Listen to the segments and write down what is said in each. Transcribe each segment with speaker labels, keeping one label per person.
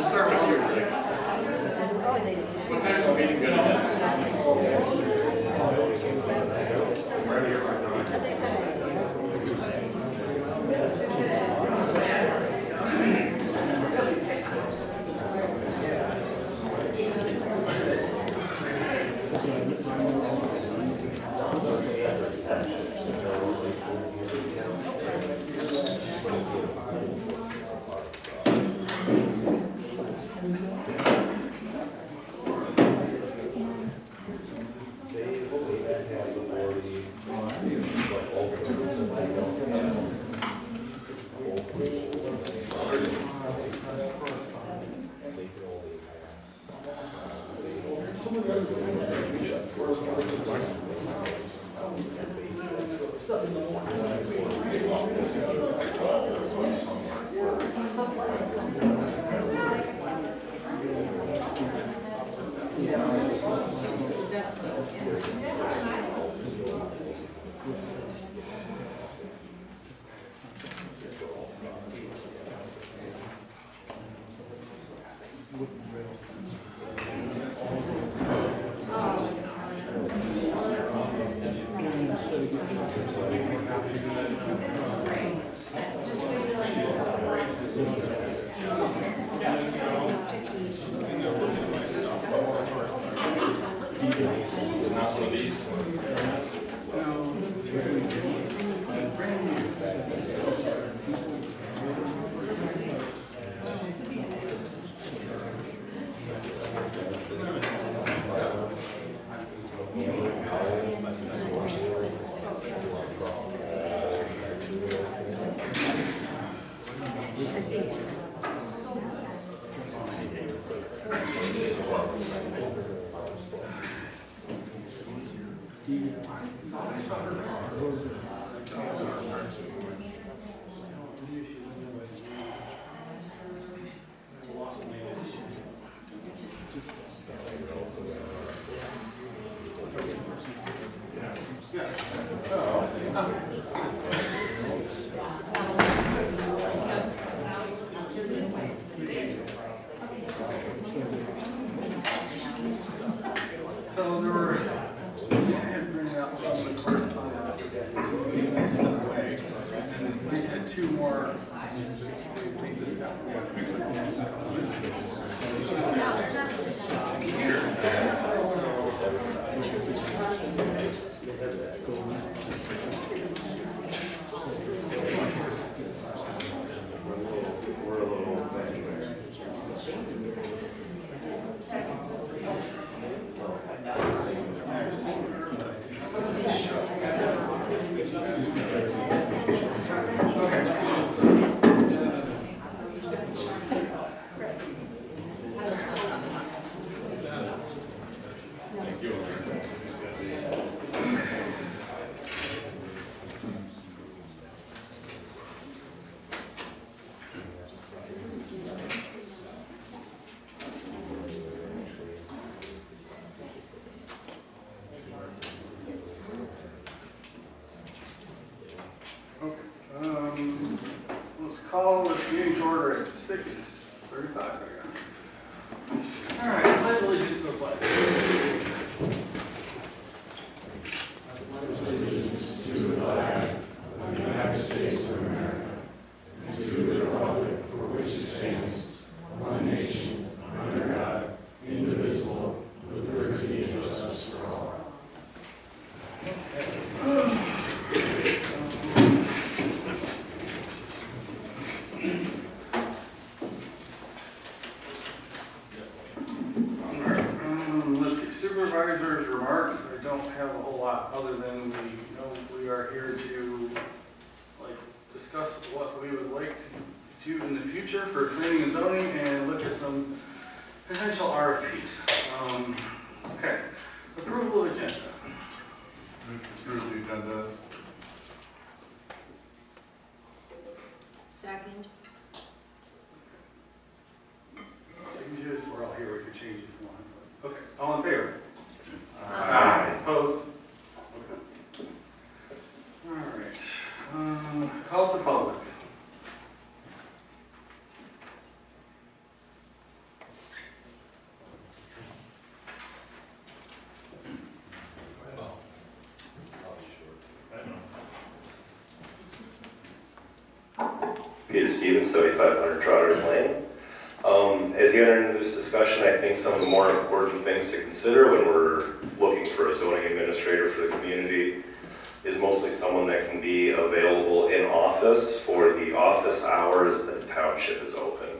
Speaker 1: start with you. What time's the meeting going to be? Right here, right now.
Speaker 2: So there were, I had bring out some of the correspondence and we had two more. Let's call this meeting to order at 6:35 again. All right, pledge allegiance to the flag.
Speaker 3: To the flag of the United States of America, and to the republic for which it stands, one nation, under God, indivisible, with liberty and justice for all.
Speaker 2: Let's see, supervisor's remarks. I don't have a whole lot other than we are here to discuss what we would like to do in the future for planning and zoning and look at some potential RFPs. Okay, approval of agenda.
Speaker 1: Approve the agenda.
Speaker 4: Second.
Speaker 2: Changes, we're all here, we can change if you want. Okay, all in favor?
Speaker 1: Aye.
Speaker 2: Opposed? Okay. All right. Call to public.
Speaker 4: Peter Stevens, 7500 Trotters Lane. As you enter into this discussion, I think some of the more important things to consider when we're looking for a zoning administrator for the community is mostly someone that can be available in office for the office hours that the township is open.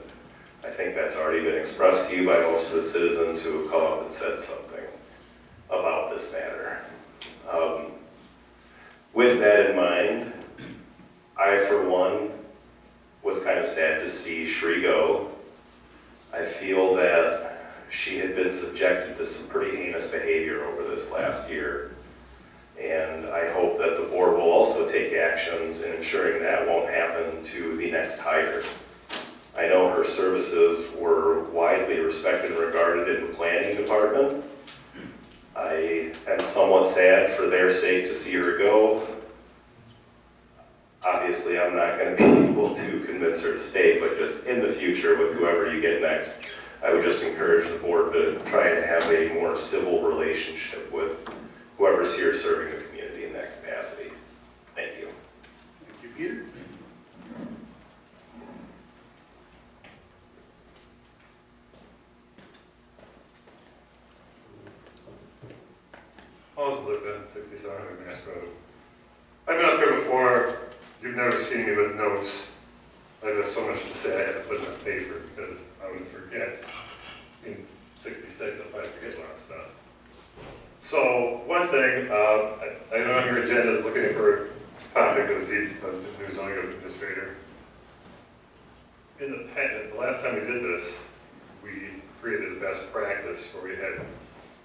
Speaker 4: I think that's already been expressed to you by most of the citizens who have come up and said something about this matter. With that in mind, I, for one, was kind of sad to see Shri go. I feel that she had been subjected to some pretty heinous behavior over this last year. And I hope that the board will also take actions in ensuring that won't happen to the next hire. I know her services were widely respected and regarded in the planning department. I am somewhat sad for their sake to see her go. Obviously, I'm not going to be able to convince her to stay, but just in the future with whoever you get next, I would just encourage the board to try and have a more civil relationship with whoever's here serving the community in that capacity. Thank you.
Speaker 2: Thank you, Peter.
Speaker 5: Also lived in 6700 Mass Road. I've been up here before. You've never seen me with notes. I have so much to say I had to put in a paper because I would forget. In 66, I'll probably forget a lot of stuff. So one thing, I know on your agenda is looking for a topic of the new zoning administrator. In the past, the last time we did this, we created a best practice where we had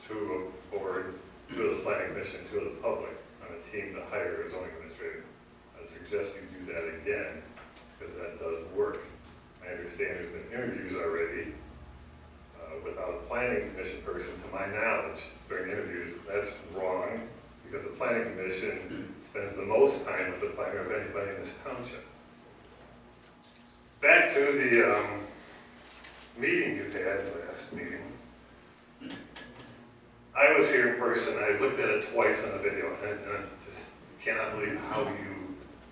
Speaker 5: two of the board, two of the planning commission, two of the public on a team to hire a zoning administrator. I suggest you do that again because that does work. I understand there's been interviews already without a planning commission person, to my knowledge, during interviews. That's wrong because the planning commission spends the most time with the planner of anybody in this township. Back to the meeting you had, last meeting. I was here in person. I looked at it twice on the video, and I just cannot believe how you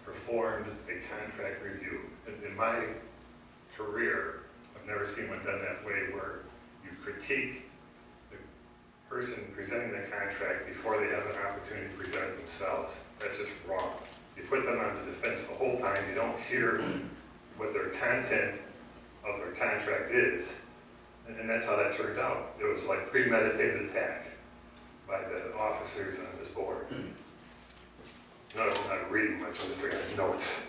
Speaker 5: performed a contract review. In my career, I've never seen one done that way, where you critique the person presenting the contract before they have an opportunity to present it themselves. That's just wrong. You put them on the defense the whole time. You don't hear what their content of their contract is. And that's how that turned out. It was like premeditated attack by the officers on this board. No, I'm not reading much, I'm just looking at notes.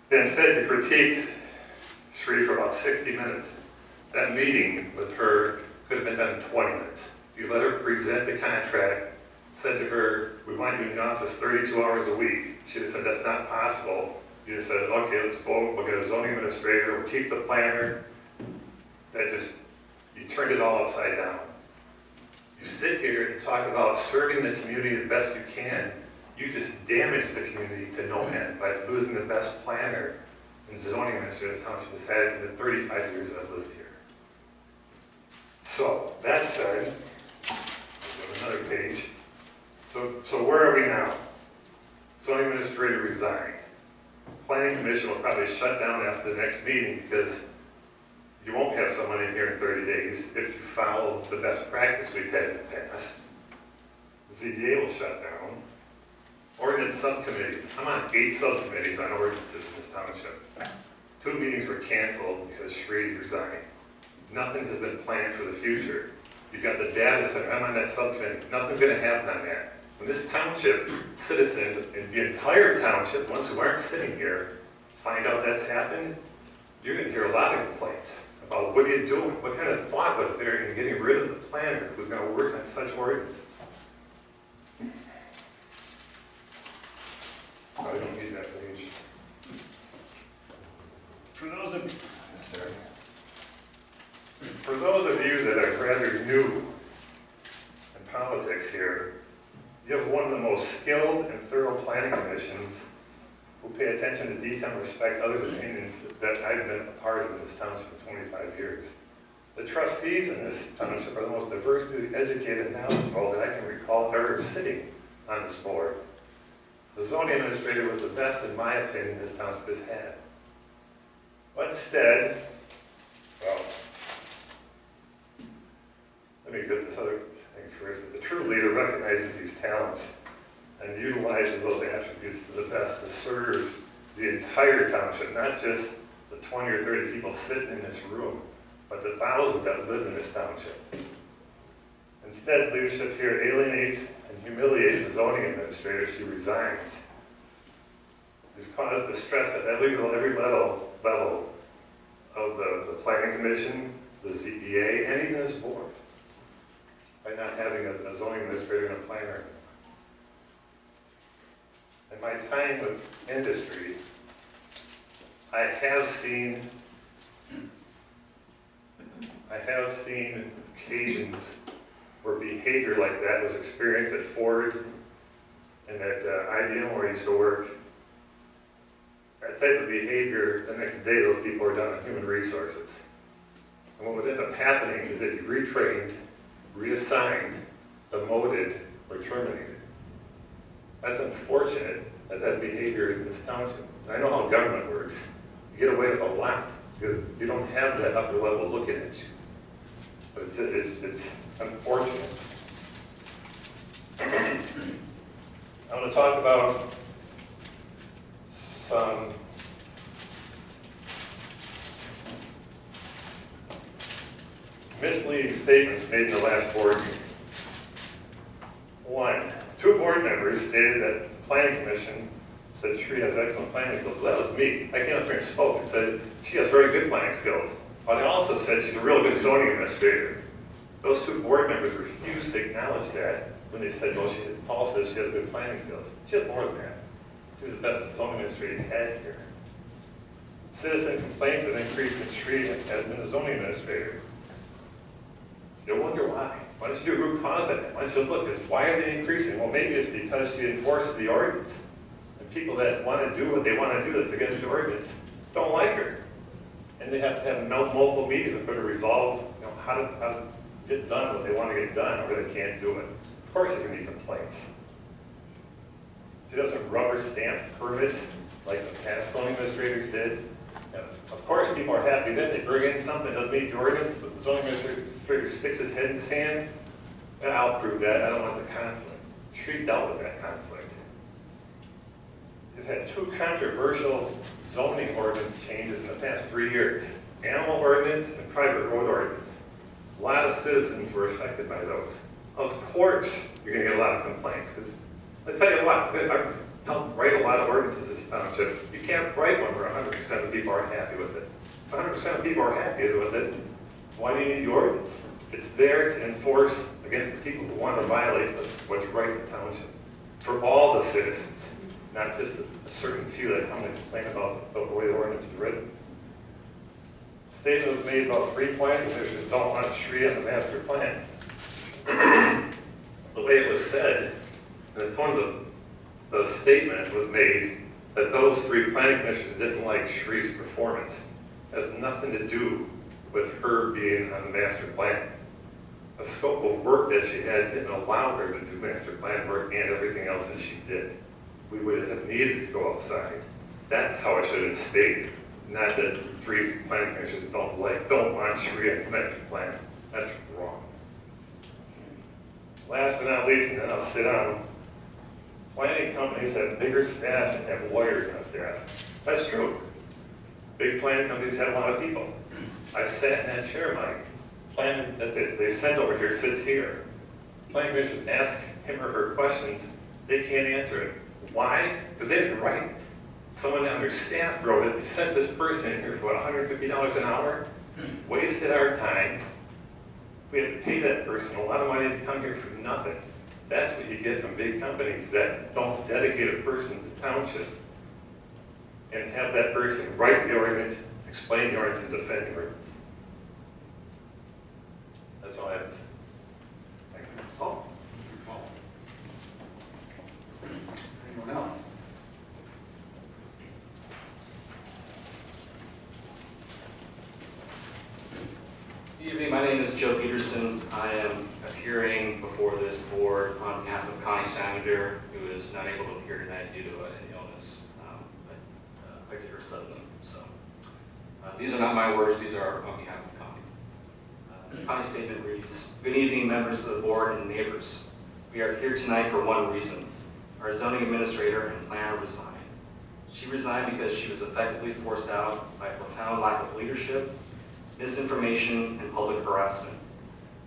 Speaker 5: Instead, you critiqued Shri for about 60 minutes. That meeting with her could have been done in 20 minutes. You let her present the contract, said to her, we want you in the office 32 hours a week. She'd have said, that's not possible. You just said, okay, let's vote, we'll get a zoning administrator, we'll keep the planner. That just, you turned it all upside down. You sit here and talk about serving the community the best you can. You just damaged the community to no end by losing the best planner and zoning administrator this township has had in the 35 years that I've lived here. So, that said, another page. So where are we now? Zoning administrator resigned. Planning commission will probably shut down after the next meeting because you won't have someone in here in 30 days if you follow the best practice we've had in the past. ZBA will shut down. Ordinance subcommittees. I'm on 8 subcommittees on ordinances in this township. 2 meetings were canceled because Shri resigned. Nothing has been planned for the future. You've got the data center. I'm on that subcommittee. Nothing's going to happen on that. When this township, citizens, and the entire township, ones who aren't sitting here, find out that's happened, you're going to hear a lot of complaints about what are you doing? What kind of thought was there in getting rid of the planner who's going to work on such ordinances? I don't need that page. For those of you that are rather new in politics here, you have one of the most skilled and thorough planning commissions who pay attention to detail and respect others' opinions that I've been a part of in this township for 25 years. The trustees in this township are the most diversely educated and knowledgeable that I can recall ever sitting on this board. The zoning administrator was the best, in my opinion, this township has had. But instead, well, let me get this other thing first. The true leader recognizes these talents and utilizes those attributes to the best to serve the entire township, not just the 20 or 30 people sitting in this room, but the thousands that live in this township. Instead, leadership here alienates and humiliates the zoning administrator. She resigns. We've caused distress at every level of the planning commission, the ZBA, and even this board by not having a zoning administrator and a planner. In my time with industry, I have seen occasions where behavior like that was experienced at Ford and at IBM where I used to work. That type of behavior, the next day those people are down in human resources. And what would end up happening is that you retrained, reassigned, demoted, or terminated. That's unfortunate that behavior is in this township. And I know how government works. You get away with a lot because you don't have that upper level looking at you. But it's unfortunate. I want to talk about some misleading statements made in the last board meeting. One, 2 board members stated that the planning commission said Sri has excellent planning skills. Well, that was me. I came up here and spoke and said she has very good planning skills. But I also said she's a real good zoning administrator. Those 2 board members refused to acknowledge that when they said, well, Paul says she has good planning skills. She has more than that. She's the best zoning administrator you had here. Citizen complaints have increased since Sri has been the zoning administrator. You'll wonder why. Why don't you do a root cause of it? Why don't you look, why are they increasing? Well, maybe it's because she enforces the ordinance. And people that want to do what they want to do that's against the ordinance don't like her. And they have to have multiple meetings with her to resolve how to get done what they want to get done, or they can't do it. Of course there's going to be complaints. She doesn't rubber stamp permits like the past zoning administrators did. And of course people are happy then. They bring in something that doesn't meet the ordinance, but the zoning administrator sticks his head in the sand. And I'll prove that. I don't want the conflict. Sri dealt with that conflict. They've had 2 controversial zoning ordinance changes in the past 3 years. Animal ordinance and private road ordinance. A lot of citizens were affected by those. Of course, you're going to get a lot of complaints because I tell you what, I've helped write a lot of ordinances in this township. You can't write one where 100% of people are happy with it. If 100% of people are happy with it, why do you need the ordinance? It's there to enforce against the people who want to violate what's right in the township. For all the citizens, not just a certain few that come and complain about the way the ordinance is written. Statement was made about 3 planning commissioners don't want Sri on the master plan. The way it was said, and the tone of the statement was made that those 3 planning commissioners didn't like Shri's performance. It has nothing to do with her being on the master plan. The scope of work that she had didn't allow her to do master plan work and everything else that she did. We would have needed to go outside. That's how it should have been stated. Not that 3 planning commissioners don't want Shri on the master plan. That's wrong. Last but not least, and then I'll sit down, planning companies have bigger staff and have lawyers on staff. That's true. Big planning companies have a lot of people. I've sat in that chair, Mike. Plan that they sent over here sits here. Planning commissioners ask him or her questions. They can't answer it. Why? Because they didn't write it. Someone on their staff wrote it. They sent this person in here for what, $150 an hour? Wasted our time. We had to pay that person a lot of money to come here for nothing. That's what you get from big companies that don't dedicate a person to the township and have that person write the ordinance, explain the ordinance, and defend the ordinance. That's all I have to say. Thank you.
Speaker 2: Paul? Anyone else?
Speaker 6: Good evening, my name is Joe Peterson. I am appearing before this board on behalf of Connie Samander, who is not able to appear tonight due to an illness. I did her suddenly, so These are not my words, these are on behalf of Connie. Connie's statement reads, "Good evening, members of the board and neighbors. We are here tonight for one reason. Our zoning administrator and planner resigned. She resigned because she was effectively forced out by a profound lack of leadership, misinformation, and public harassment.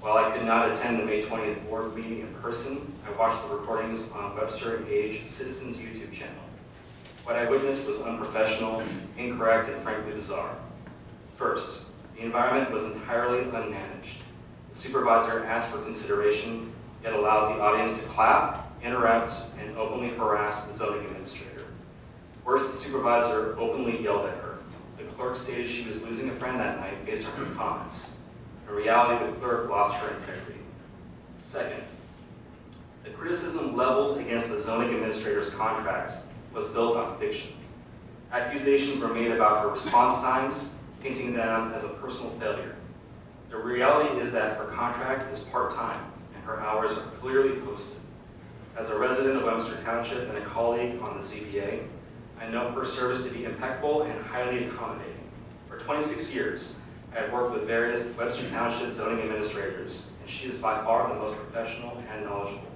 Speaker 6: While I could not attend the May 20th board meeting in person, I watched the recordings on Webster Engage Citizens YouTube channel. What I witnessed was unprofessional, incorrect, and frankly bizarre. First, the environment was entirely unmanaged. The supervisor asked for consideration, yet allowed the audience to clap, interrupt, and openly harass the zoning administrator. Worse, the supervisor openly yelled at her. The clerk stated she was losing a friend that night based on her comments. In reality, the clerk lost her integrity. Second, the criticism leveled against the zoning administrator's contract was built on fiction. Accusations were made about her response times, painting them as a personal failure. The reality is that her contract is part-time, and her hours are clearly posted. As a resident of Webster Township and a colleague on the ZBA, I know her service to be impeccable and highly accommodating. For 26 years, I have worked with various Webster Township zoning administrators, and she is by far the most professional and knowledgeable.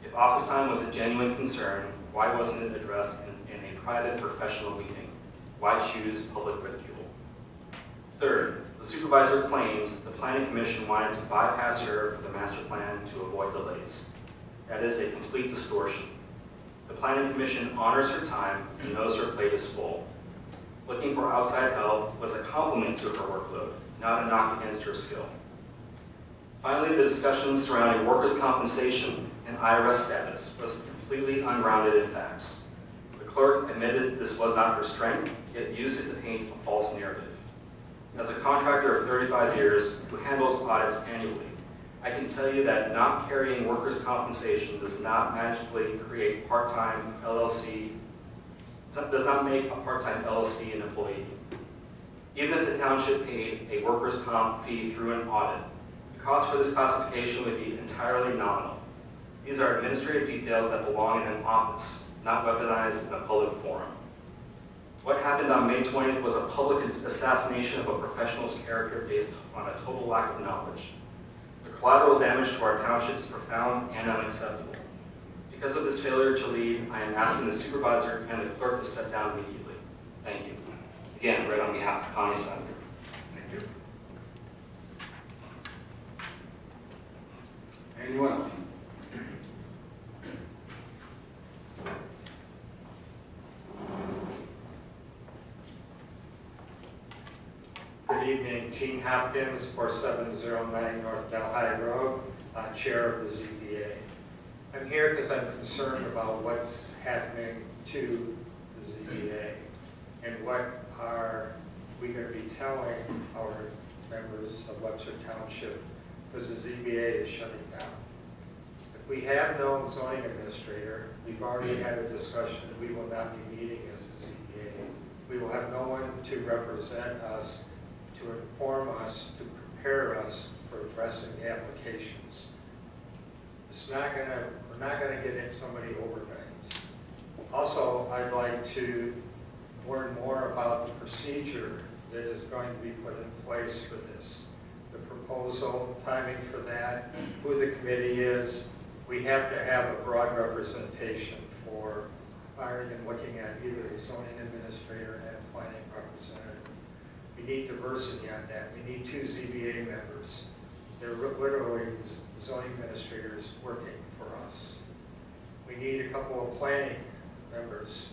Speaker 6: If office time was a genuine concern, why wasn't it addressed in a private professional meeting? Why choose public ridicule? Third, the supervisor claims the planning commission wanted to bypass her for the master plan to avoid delays. That is a complete distortion. The planning commission honors her time and knows her plate is full. Looking for outside help was a compliment to her workload, not a knock against her skill. Finally, the discussion surrounding workers' compensation and IRS status was completely ungrounded in facts. The clerk admitted this was not her strength, yet used it to paint a false narrative. As a contractor of 35 years who handles audits annually, I can tell you that not carrying workers' compensation does not magically create part-time LLC, does not make a part-time LLC an employee. Even if the township paid a workers' comp fee through an audit, the cost for this classification would be entirely nominal. These are administrative details that belong in an office, not weaponized in a public forum. What happened on May 20th was a public assassination of a professional's character based on a total lack of knowledge. The collateral damage to our township is profound and unacceptable. Because of this failure to lead, I am asking the supervisor and the clerk to step down immediately. Thank you. Again, read on behalf of Connie Senator.
Speaker 2: Thank you. Anyone else?
Speaker 7: Good evening, Gene Hopkins, 4709 North Delhi Road, Chair of the ZBA. I'm here because I'm concerned about what's happening to the ZBA and what are we going to be telling our members of Webster Township because the ZBA is shutting down. If we have no zoning administrator, we've already had a discussion that we will not be meeting as a ZBA. We will have no one to represent us, to inform us, to prepare us for addressing the applications. We're not gonna get in somebody overnight. Also, I'd like to learn more about the procedure that is going to be put in place for this. The proposal, timing for that, who the committee is. We have to have a broad representation for hiring and looking at either the zoning administrator and planning representative. We need diversity on that. We need 2 ZBA members. They're literally zoning administrators working for us. We need a couple of planning members.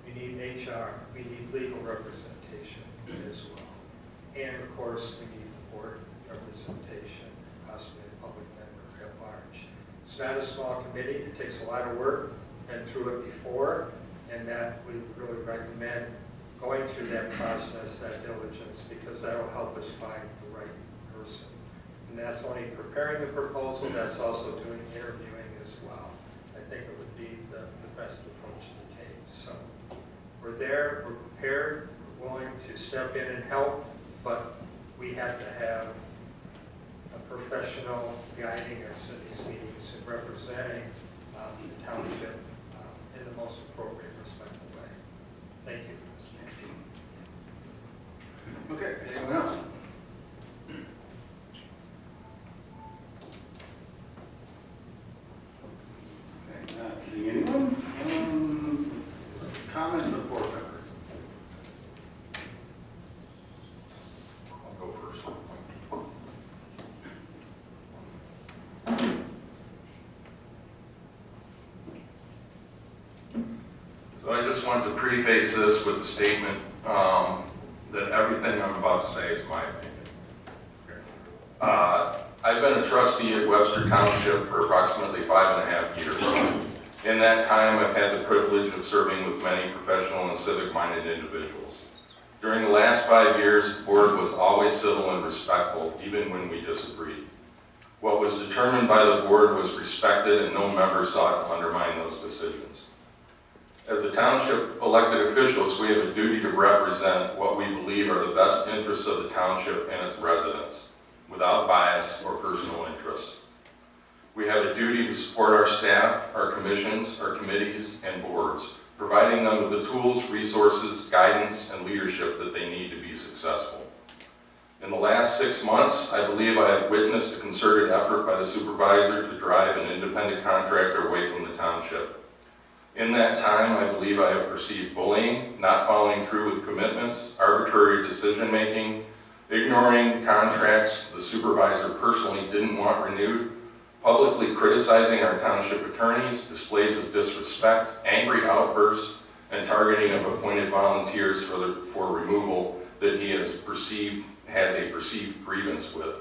Speaker 7: We need HR. We need legal representation as well. And of course, we need board representation, possibly a public member at large. It's not a small committee. It takes a lot of work. Been through it before, and that we really recommend going through that process, that diligence, because that'll help us find the right person. And that's only preparing the proposal, that's also doing interviewing as well. I think it would be the best approach to take. So we're there, we're prepared, we're willing to step in and help, but we have to have a professional guiding us in these meetings and representing the township in the most appropriate, respectful way. Thank you.
Speaker 1: So I just want to preface this with the statement that everything I'm about to say is my opinion. I've been a trustee at Webster Township for approximately 5.5 years. In that time, I've had the privilege of serving with many professional and civic-minded individuals. During the last 5 years, the board was always civil and respectful, even when we disagreed. What was determined by the board was respected, and no member sought to undermine those decisions. As the township elected officials, we have a duty to represent what we believe are the best interests of the township and its residents, without bias or personal interest. We have a duty to support our staff, our commissions, our committees, and boards, providing them with the tools, resources, guidance, and leadership that they need to be successful. In the last 6 months, I believe I have witnessed a concerted effort by the supervisor to drive an independent contractor away from the township. In that time, I believe I have perceived bullying, not following through with commitments, arbitrary decision-making, ignoring contracts the supervisor personally didn't want renewed, publicly criticizing our township attorneys, displays of disrespect, angry outbursts, and targeting of appointed volunteers for removal that he has a perceived grievance with.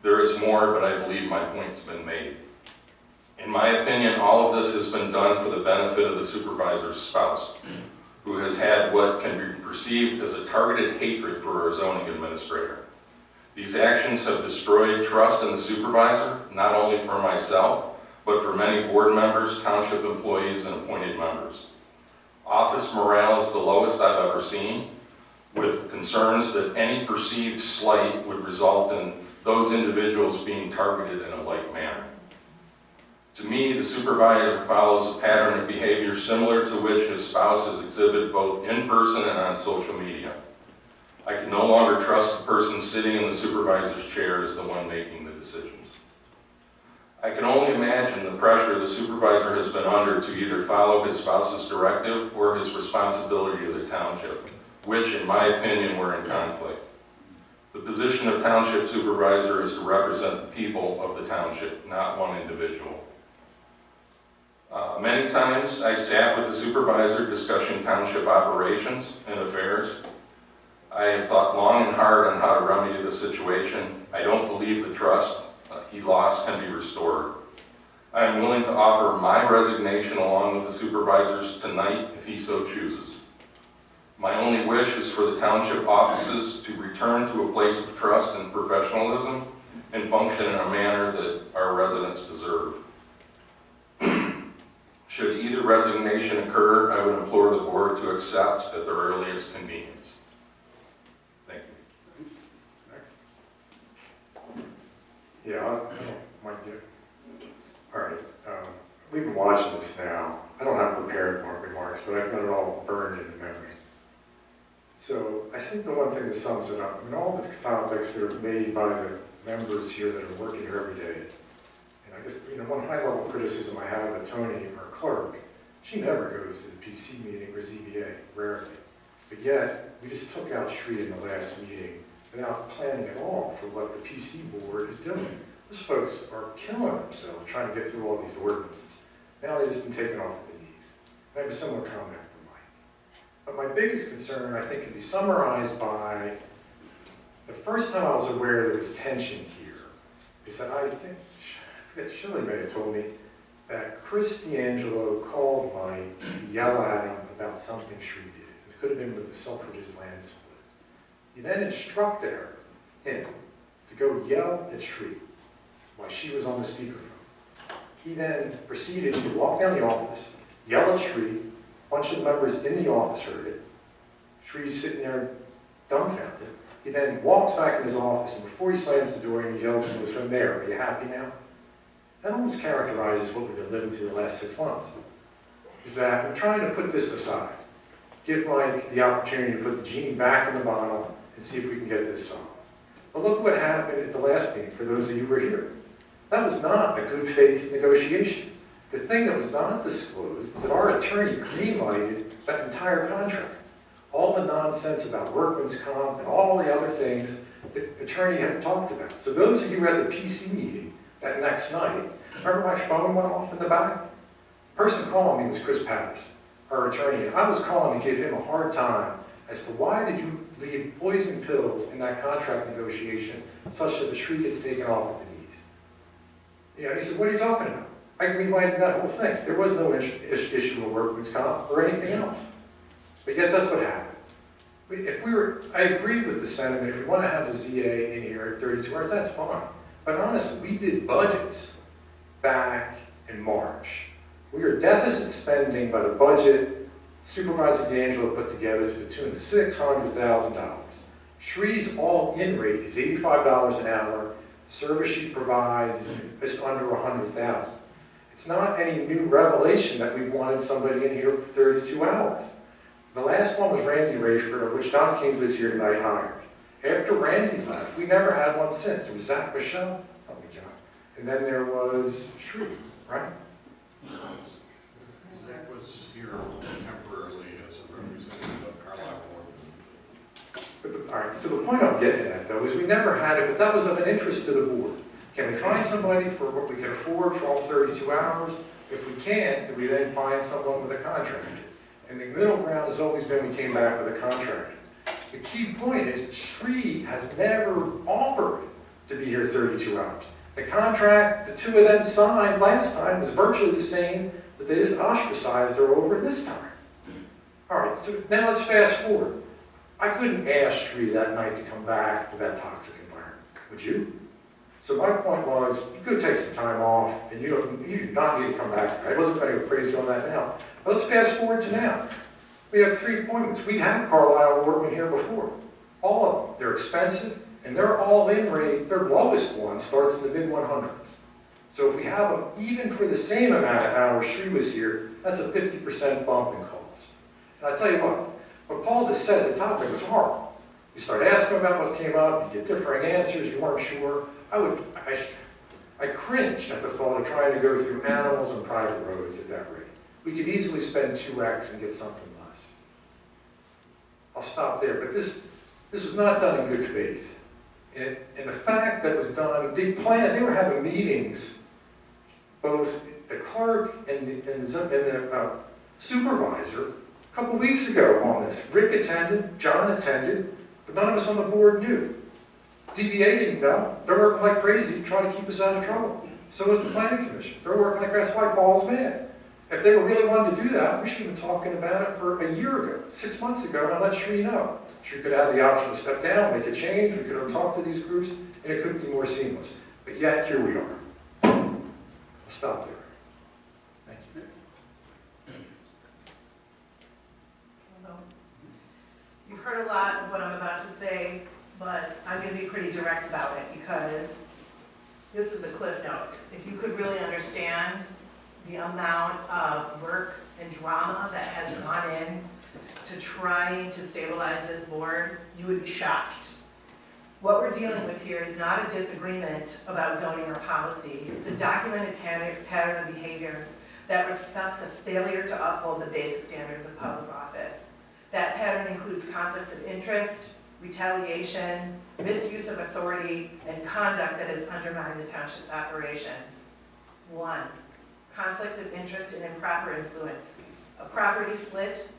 Speaker 1: There is more, but I believe my point's been made. In my opinion, all of this has been done for the benefit of the supervisor's spouse, who has had what can be perceived as a targeted hatred for our zoning administrator. These actions have destroyed trust in the supervisor, not only for myself, but for many board members, township employees, and appointed members. Office morale is the lowest I've ever seen, with concerns that any perceived slight would result in those individuals being targeted in a like manner. To me, the supervisor follows a pattern of behavior similar to which his spouse has exhibited both in person and on social media. I can no longer trust the person sitting in the supervisor's chair as the one making the decisions. I can only imagine the pressure the supervisor has been under to either follow his spouse's directive or his responsibility to the township, which, in my opinion, were in conflict. The position of township supervisor is to represent the people of the township, not one individual. Many times I sat with the supervisor discussing township operations and affairs. I have thought long and hard on how to remedy the situation. I don't believe the trust he lost can be restored. I am willing to offer my resignation along with the supervisors tonight if he so chooses. My only wish is for the township offices to return to a place of trust and professionalism and function in a manner that our residents deserve. Should either resignation occur, I would implore the board to accept at their earliest convenience. Thank you.
Speaker 3: Yeah, I might do. All right, we've been watching this now. I don't have prepared remarks, but I've got it all burned into memory. So I think the one thing that sums it up, I mean, all the topics that are made by the members here that are working here every day, and I guess, one high-level criticism I have of Tony, our clerk, she never goes to the PC meeting or ZBA, rarely. But yet, we just took out Shree in the last meeting without planning at all for what the PC board is doing. Those folks are killing themselves trying to get through all these ordinances. Now they've just been taken off the knees. I have a similar comment for Mike. But my biggest concern, I think, can be summarized by the first time I was aware there was tension here is that I think, Shirley may have told me that Chris D'Angelo called Mike to yell at him about something Shree did. It could have been with the Selfridges land split. He then instructed him to go yell at Shree while she was on the speakerphone. He then proceeded to walk down the office, yell at Shree. A bunch of members in the office heard it. Shree's sitting there dumbfounded. He then walks back in his office, and before he slams the door, he yells at him from there, "Are you happy now?" That almost characterizes what we've been living through the last 6 months. Is that we're trying to put this aside, give Mike the opportunity to put the genie back in the bottle and see if we can get this solved. But look what happened at the last meeting, for those of you who were here. That was not a good faith negotiation. The thing that was not disclosed is that our attorney green-lighted that entire contract. All the nonsense about workman's comp and all the other things the attorney had talked about. So those of you who had the PC meeting that next night, remember my phone went off in the back? The person calling me was Chris Patterson. our attorney, and I was calling to give him a hard time as to why did you leave poison pills in that contract negotiation such that the tree gets taken off at the knees? You know, he said, what are you talking about? I rewinded that whole thing. There was no issue of workman's comp or anything else. But yet that's what happened. I agree with the sentiment, if we want to have the ZA in here at 32 hours, that's fine. But honestly, we did budgets back in March. We were deficit spending by the budget Supervisor D'Angelo put together to the tune of $600,000. Shree's all-in rate is $85 an hour. The service she provides is just under $100,000. It's not any new revelation that we wanted somebody in here for 32 hours. The last one was Randy Rayford, which Don Kingsley's here tonight hired. After Randy left, we never had one since. There was Zach Michelle, oh my God, and then there was Shree, right?
Speaker 8: Zach was here temporarily as a representative of Carlisle Board.
Speaker 3: All right, so the point I'm getting at, though, is we never had it, but that was of an interest to the board. Can we find somebody for what we can afford for all 32 hours? If we can't, do we then find someone with a contract? And the middle ground has always been we came back with a contract. The key point is Shree has never offered to be here 32 hours. The contract the two of them signed last time was virtually the same that they just ostracized her over this time. All right, so now let's fast forward. I couldn't ask Shree that night to come back to that toxic environment. Would you? So my point was, you could take some time off, and you do not need to come back. I wasn't going to go crazy on that now. But let's fast forward to now. We have 3 appointments. We had Carlisle workmen here before. All of them. They're expensive, and their all-in rate, their lowest one, starts in the mid-100s. So if we have them, even for the same amount of hours Shree was here, that's a 50% bump in cost. And I tell you what Paul just said at the topic was horrible. You start asking about what came up, you get differing answers, you weren't sure. I cringed at the thought of trying to go through animals and private roads at that rate. We could easily spend 2x and get something less. I'll stop there, but this was not done in good faith. And the fact that it was done, they were having meetings, both the clerk and the supervisor, a couple weeks ago on this. Rick attended, John attended, but none of us on the board knew. ZBA didn't know. They're working like crazy to try to keep us out of trouble. So is the planning commission. They're working like crazy. That's why Paul's mad. If they were really wanting to do that, we should have been talking about it for a year ago, 6 months ago, and let Shree know. Shree could have the option to step down, make a change. We could have talked to these groups, and it could be more seamless. But yet, here we are. I'll stop there. Thank you.
Speaker 9: You've heard a lot of what I'm about to say, but I'm going to be pretty direct about it because this is the Cliff Notes. If you could really understand the amount of work and drama that has gone in to trying to stabilize this board, you would be shocked. What we're dealing with here is not a disagreement about zoning or policy. It's a documented pattern of behavior that reflects a failure to uphold the basic standards of public office. That pattern includes conflicts of interest, retaliation, misuse of authority, and conduct that has undermined the township's operations. 1, conflict of interest and improper influence. A property split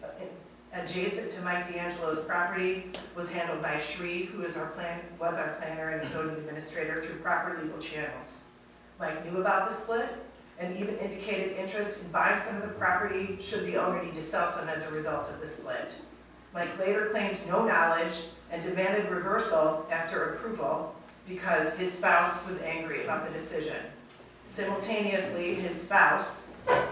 Speaker 9: adjacent to Mike D'Angelo's property was handled by Shree, who was our planner and zoning administrator, through proper legal channels. Mike knew about the split and even indicated interest in buying some of the property should the owner need to sell some as a result of the split. Mike later claimed no knowledge and demanded reversal after approval because his spouse was angry about the decision. Simultaneously, his spouse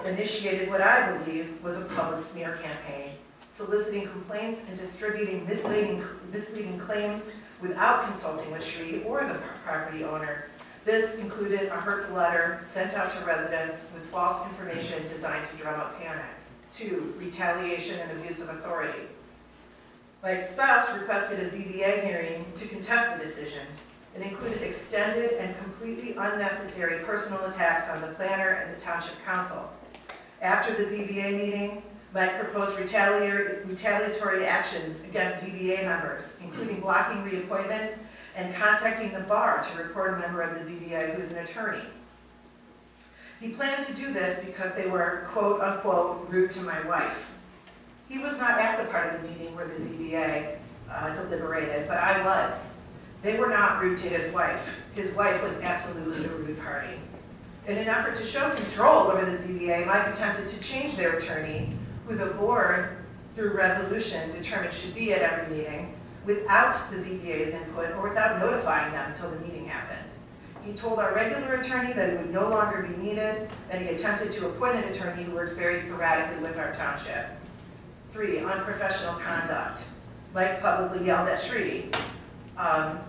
Speaker 9: initiated what I believe was a public smear campaign, soliciting complaints and distributing misleading claims without consulting with Shree or the property owner. This included a hurtful letter sent out to residents with false information designed to drum up panic. 2, retaliation and abuse of authority. Mike's spouse requested a ZBA hearing to contest the decision. It included extended and completely unnecessary personal attacks on the planner and the township council. After the ZBA meeting, Mike proposed retaliatory actions against ZBA members, including blocking reappointments and contacting the bar to report a member of the ZBA who is an attorney. He planned to do this because they were, quote unquote, rude to my wife. He was not at the part of the meeting where the ZBA deliberated, but I was. They were not rude to his wife. His wife was absolutely the rude party. In an effort to show control over the ZBA, Mike attempted to change their attorney, who the board, through resolution, determined should be at every meeting, without the ZBA's input or without notifying them until the meeting happened. He told our regular attorney that it would no longer be needed, and he attempted to appoint an attorney who works very sporadically with our township. 3, unprofessional conduct. Mike publicly yelled at Shri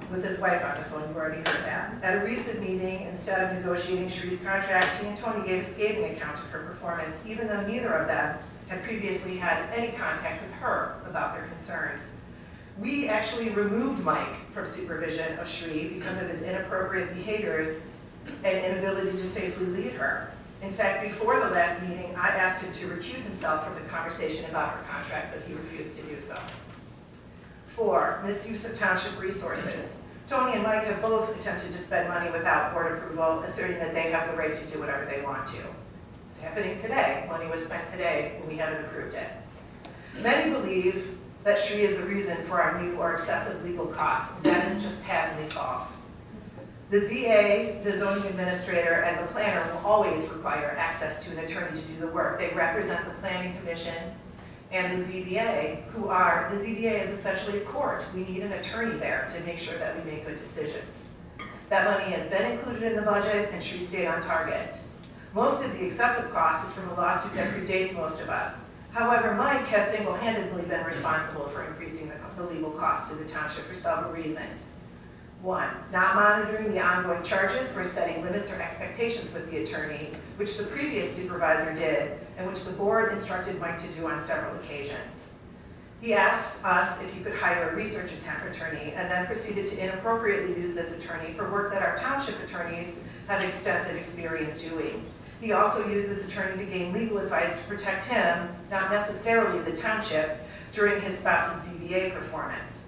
Speaker 9: with his wife on the phone. You already heard that. At a recent meeting, instead of negotiating Shri's contract, he and Tony gave a scathing account of her performance, even though neither of them had previously had any contact with her about their concerns. We actually removed Mike from supervision of Shri because of his inappropriate behaviors and inability to safely lead her. In fact, before the last meeting, I asked him to recuse himself from the conversation about her contract, but he refused to do so. 4, misuse of township resources. Tony and Mike have both attempted to spend money without board approval, asserting that they have the right to do whatever they want to. It's happening today. Money was spent today when we haven't approved it. Many believe that Shri is the reason for our new or excessive legal costs. That is just patently false. The ZA, the zoning administrator, and the planner will always require access to an attorney to do the work. They represent the planning commission and the ZBA, the ZBA is essentially a court. We need an attorney there to make sure that we make good decisions. That money has been included in the budget, and Shri stayed on target. Most of the excessive cost is from a lawsuit that predates most of us. However, Mike has single-handedly been responsible for increasing the legal costs to the township for several reasons. 1, not monitoring the ongoing charges for setting limits or expectations with the attorney, which the previous supervisor did, and which the board instructed Mike to do on several occasions. He asked us if he could hire a research attorney, and then proceeded to inappropriately use this attorney for work that our township attorneys have extensive experience doing. He also used this attorney to gain legal advice to protect him, not necessarily the township, during his spouse's ZBA performance.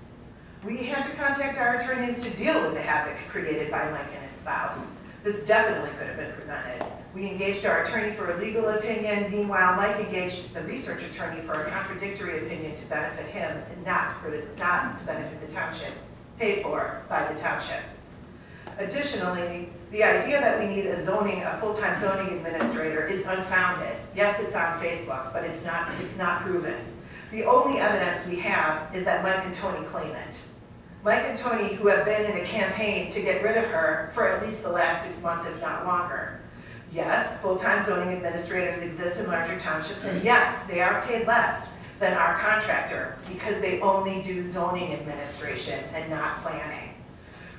Speaker 9: We had to contact our attorneys to deal with the havoc created by Mike and his spouse. This definitely could have been prevented. We engaged our attorney for a legal opinion. Meanwhile, Mike engaged the research attorney for a contradictory opinion to benefit him and not to benefit the township, paid for by the township. Additionally, the idea that we need a full-time zoning administrator is unfounded. Yes, it's on Facebook, but it's not proven. The only evidence we have is that Mike and Tony claim it. Mike and Tony, who have been in a campaign to get rid of her for at least the last 6 months, if not longer. Yes, full-time zoning administrators exist in larger townships, and yes, they are paid less than our contractor because they only do zoning administration and not planning.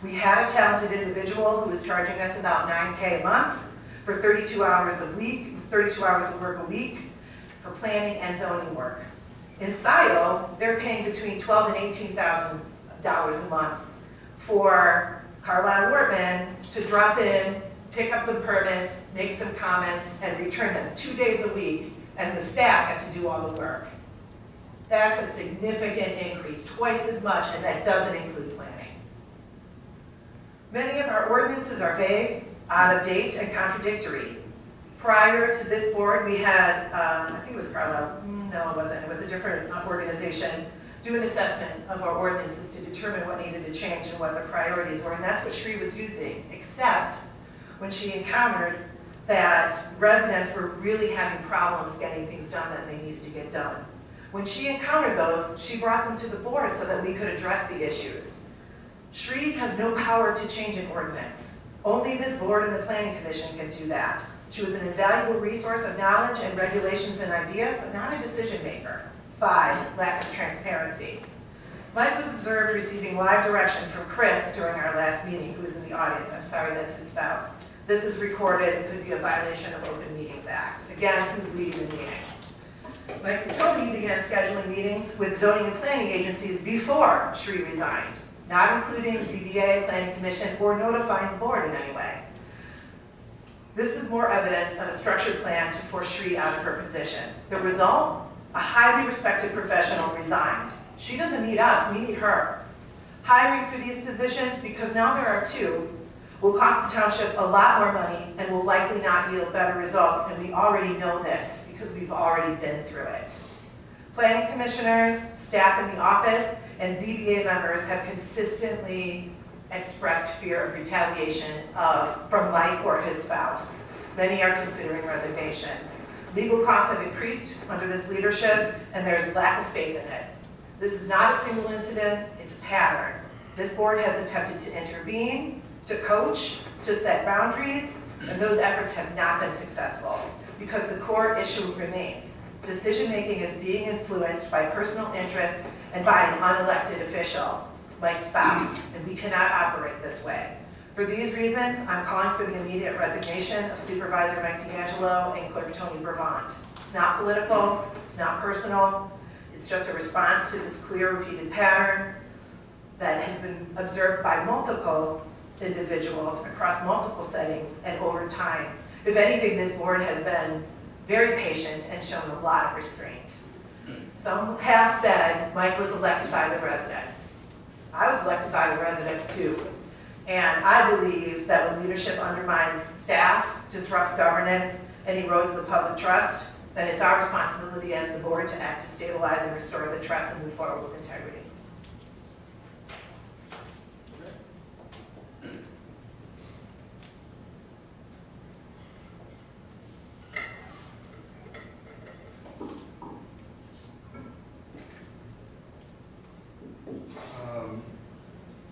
Speaker 9: We had a talented individual who was charging us about $9K a month for 32 hours of work a week for planning and zoning work. In SIO, they're paying between $12,000 and $18,000 a month for Carlisle Wortman to drop in, pick up the permits, make some comments, and return them 2 days a week, and the staff have to do all the work. That's a significant increase, twice as much, and that doesn't include planning. Many of our ordinances are vague, out of date, and contradictory. Prior to this board, we had, I think it was Carlisle, no it wasn't, it was a different organization, do an assessment of our ordinances to determine what needed to change and what the priorities were, and that's what Shri was using, except when she encountered that residents were really having problems getting things done that they needed to get done. When she encountered those, she brought them to the board so that we could address the issues. Shri has no power to change an ordinance. Only this board and the planning commission can do that. She was an invaluable resource of knowledge and regulations and ideas, but not a decision maker. 5, lack of transparency. Mike was observed receiving live direction from Chris during our last meeting, who was in the audience. I'm sorry, that's his spouse. This is recorded and could be a violation of Open Meetings Act. Again, who's leading the meeting? Mike and Tony began scheduling meetings with zoning and planning agencies before Shri resigned, not including ZBA, Planning Commission, or notifying the board in any way. This is more evidence of a structured plan to force Shri out of her position. The result? A highly respected professional resigned. She doesn't need us, we need her. Hiring for these positions, because now there are 2, will cost the township a lot more money and will likely not yield better results, and we already know this because we've already been through it. Planning commissioners, staff in the office, and ZBA members have consistently expressed fear of retaliation from Mike or his spouse. Many are considering resignation. Legal costs have increased under this leadership, and there's lack of faith in it. This is not a single incident, it's a pattern. This board has attempted to intervene, to coach, to set boundaries, and those efforts have not been successful because the core issue remains. Decision-making is being influenced by personal interests and by an unelected official, like spouse, and we cannot operate this way. For these reasons, I'm calling for the immediate resignation of Supervisor Mike D'Angelo and Clerk Tony Brevant. It's not political, it's not personal, it's just a response to this clear repeated pattern that has been observed by multiple individuals across multiple settings and over time. If anything, this board has been very patient and shown a lot of restraint. Some have said Mike was elected by the residents. I was elected by the residents too. And I believe that when leadership undermines staff, disrupts governance, and erodes the public trust, then it's our responsibility as the board to act to stabilize and restore the trust and move forward with integrity.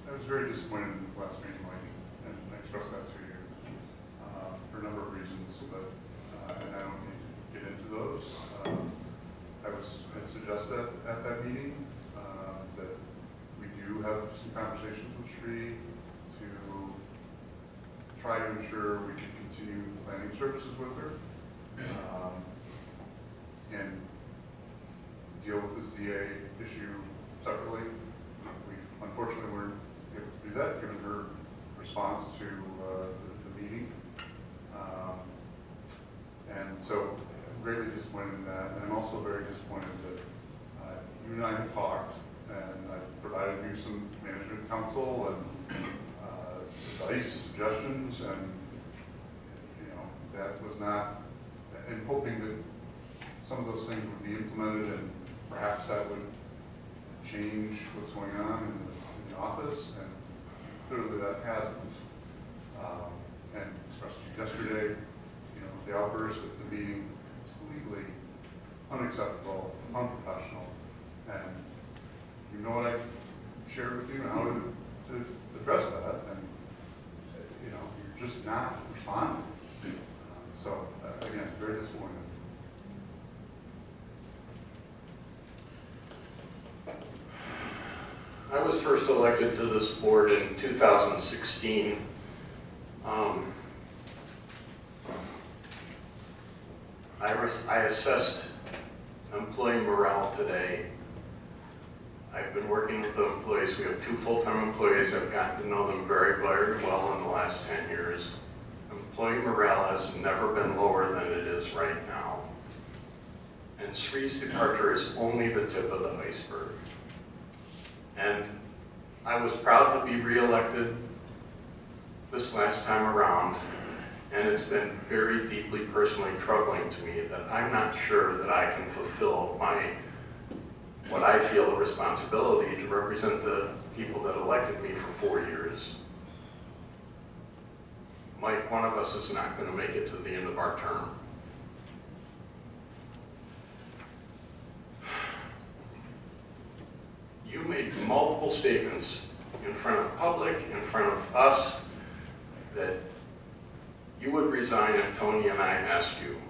Speaker 10: I was very disappointed in the last meeting, Mike, and I expressed that to you for a number of reasons, but and I don't need to get into those. I had suggested at that meeting that we do have some conversations with Sri to try to ensure we can continue planning services with her and deal with the ZA issue separately. We unfortunately weren't able to do that given her response to the meeting. And so I'm greatly disappointed in that. And I'm also very disappointed that you and I have talked and I've provided you some management counsel and advice, suggestions, and that was not, and hoping that some of those things would be implemented and perhaps that would change what's going on in the office, and clearly that hasn't. And expressed to you yesterday, the outburst at the meeting, completely unacceptable, unprofessional, and you know what I shared with you and how to address that, and you're just not responding. So again, very disappointed.
Speaker 8: I was first elected to this board in 2016. I assessed employee morale today. I've been working with the employees. We have 2 full-time employees. I've gotten to know them very, very well in the last 10 years. Employee morale has never been lower than it is right now. And Sri's departure is only the tip of the iceberg. And I was proud to be reelected this last time around, and it's been very deeply personally troubling to me that I'm not sure that I can fulfill what I feel a responsibility to represent the people that elected me for 4 years. Mike, one of us is not going to make it to the end of our term. You made multiple statements in front of public, in front of us, that you would resign if Tony and I asked you.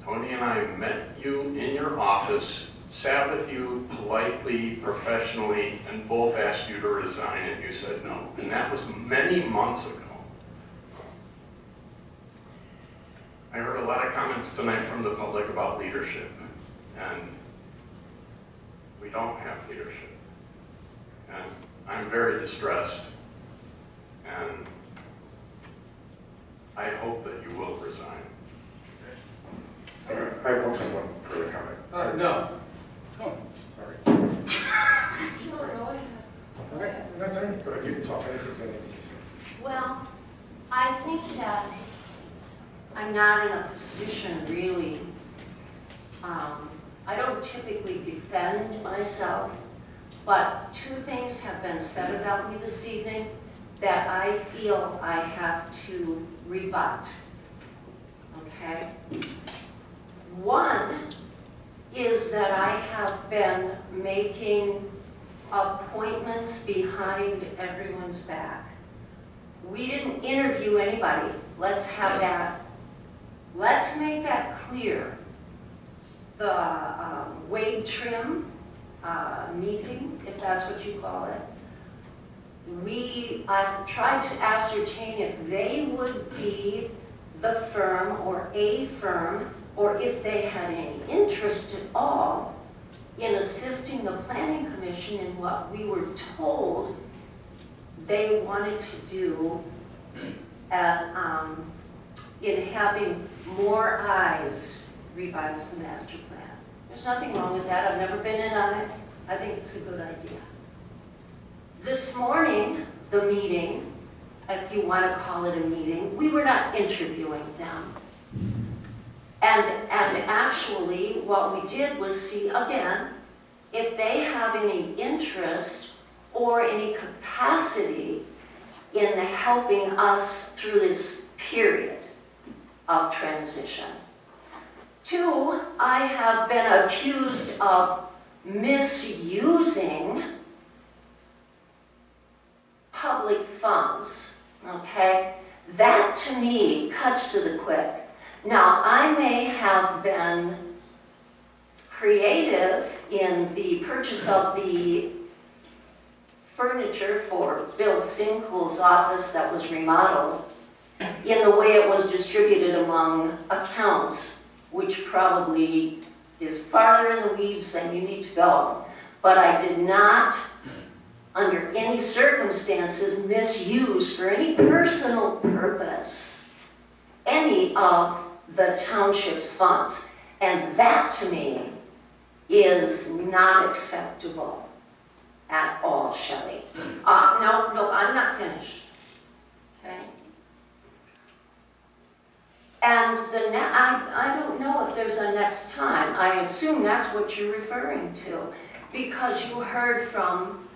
Speaker 8: Tony and I met you in your office, sat with you politely, professionally, and both asked you to resign, and you said no. And that was many months ago. I heard a lot of comments tonight from the public about leadership, and we don't have leadership. And I'm very distressed, and I hope that you will resign.
Speaker 3: I have one further comment.
Speaker 2: No.
Speaker 3: Oh, sorry.
Speaker 11: No, go ahead.
Speaker 3: Okay, that's all right. Go ahead. You can talk. Anything you say.
Speaker 11: Well, I think that I'm not in a position really
Speaker 12: I don't typically defend myself, but two things have been said about me this evening that I feel I have to rebut. Okay? One is that I have been making appointments behind everyone's back. We didn't interview anybody. Let's have that. Let's make that clear. The Wade Trim meeting, if that's what you call it, I've tried to ascertain if they would be the firm or a firm, or if they had any interest at all in assisting the Planning Commission in what we were told they wanted to do in having more eyes revise the master plan. There's nothing wrong with that. I've never been in on it. I think it's a good idea. This morning, the meeting, if you want to call it a meeting, we were not interviewing them. And actually, what we did was see, again, if they have any interest or any capacity in helping us through this period of transition. Two, I have been accused of misusing public funds, okay? That to me cuts to the quick. Now, I may have been creative in the purchase of the furniture for Bill Sinkel's office that was remodeled, in the way it was distributed among accounts, which probably is farther in the weeds than you need to go. But I did not, under any circumstances, misuse for any personal purpose any of the township's funds. And that, to me, is not acceptable at all, Shelley. No, I'm not finished. Okay? And I don't know if there's a next time. I assume that's what you're referring to, because you heard from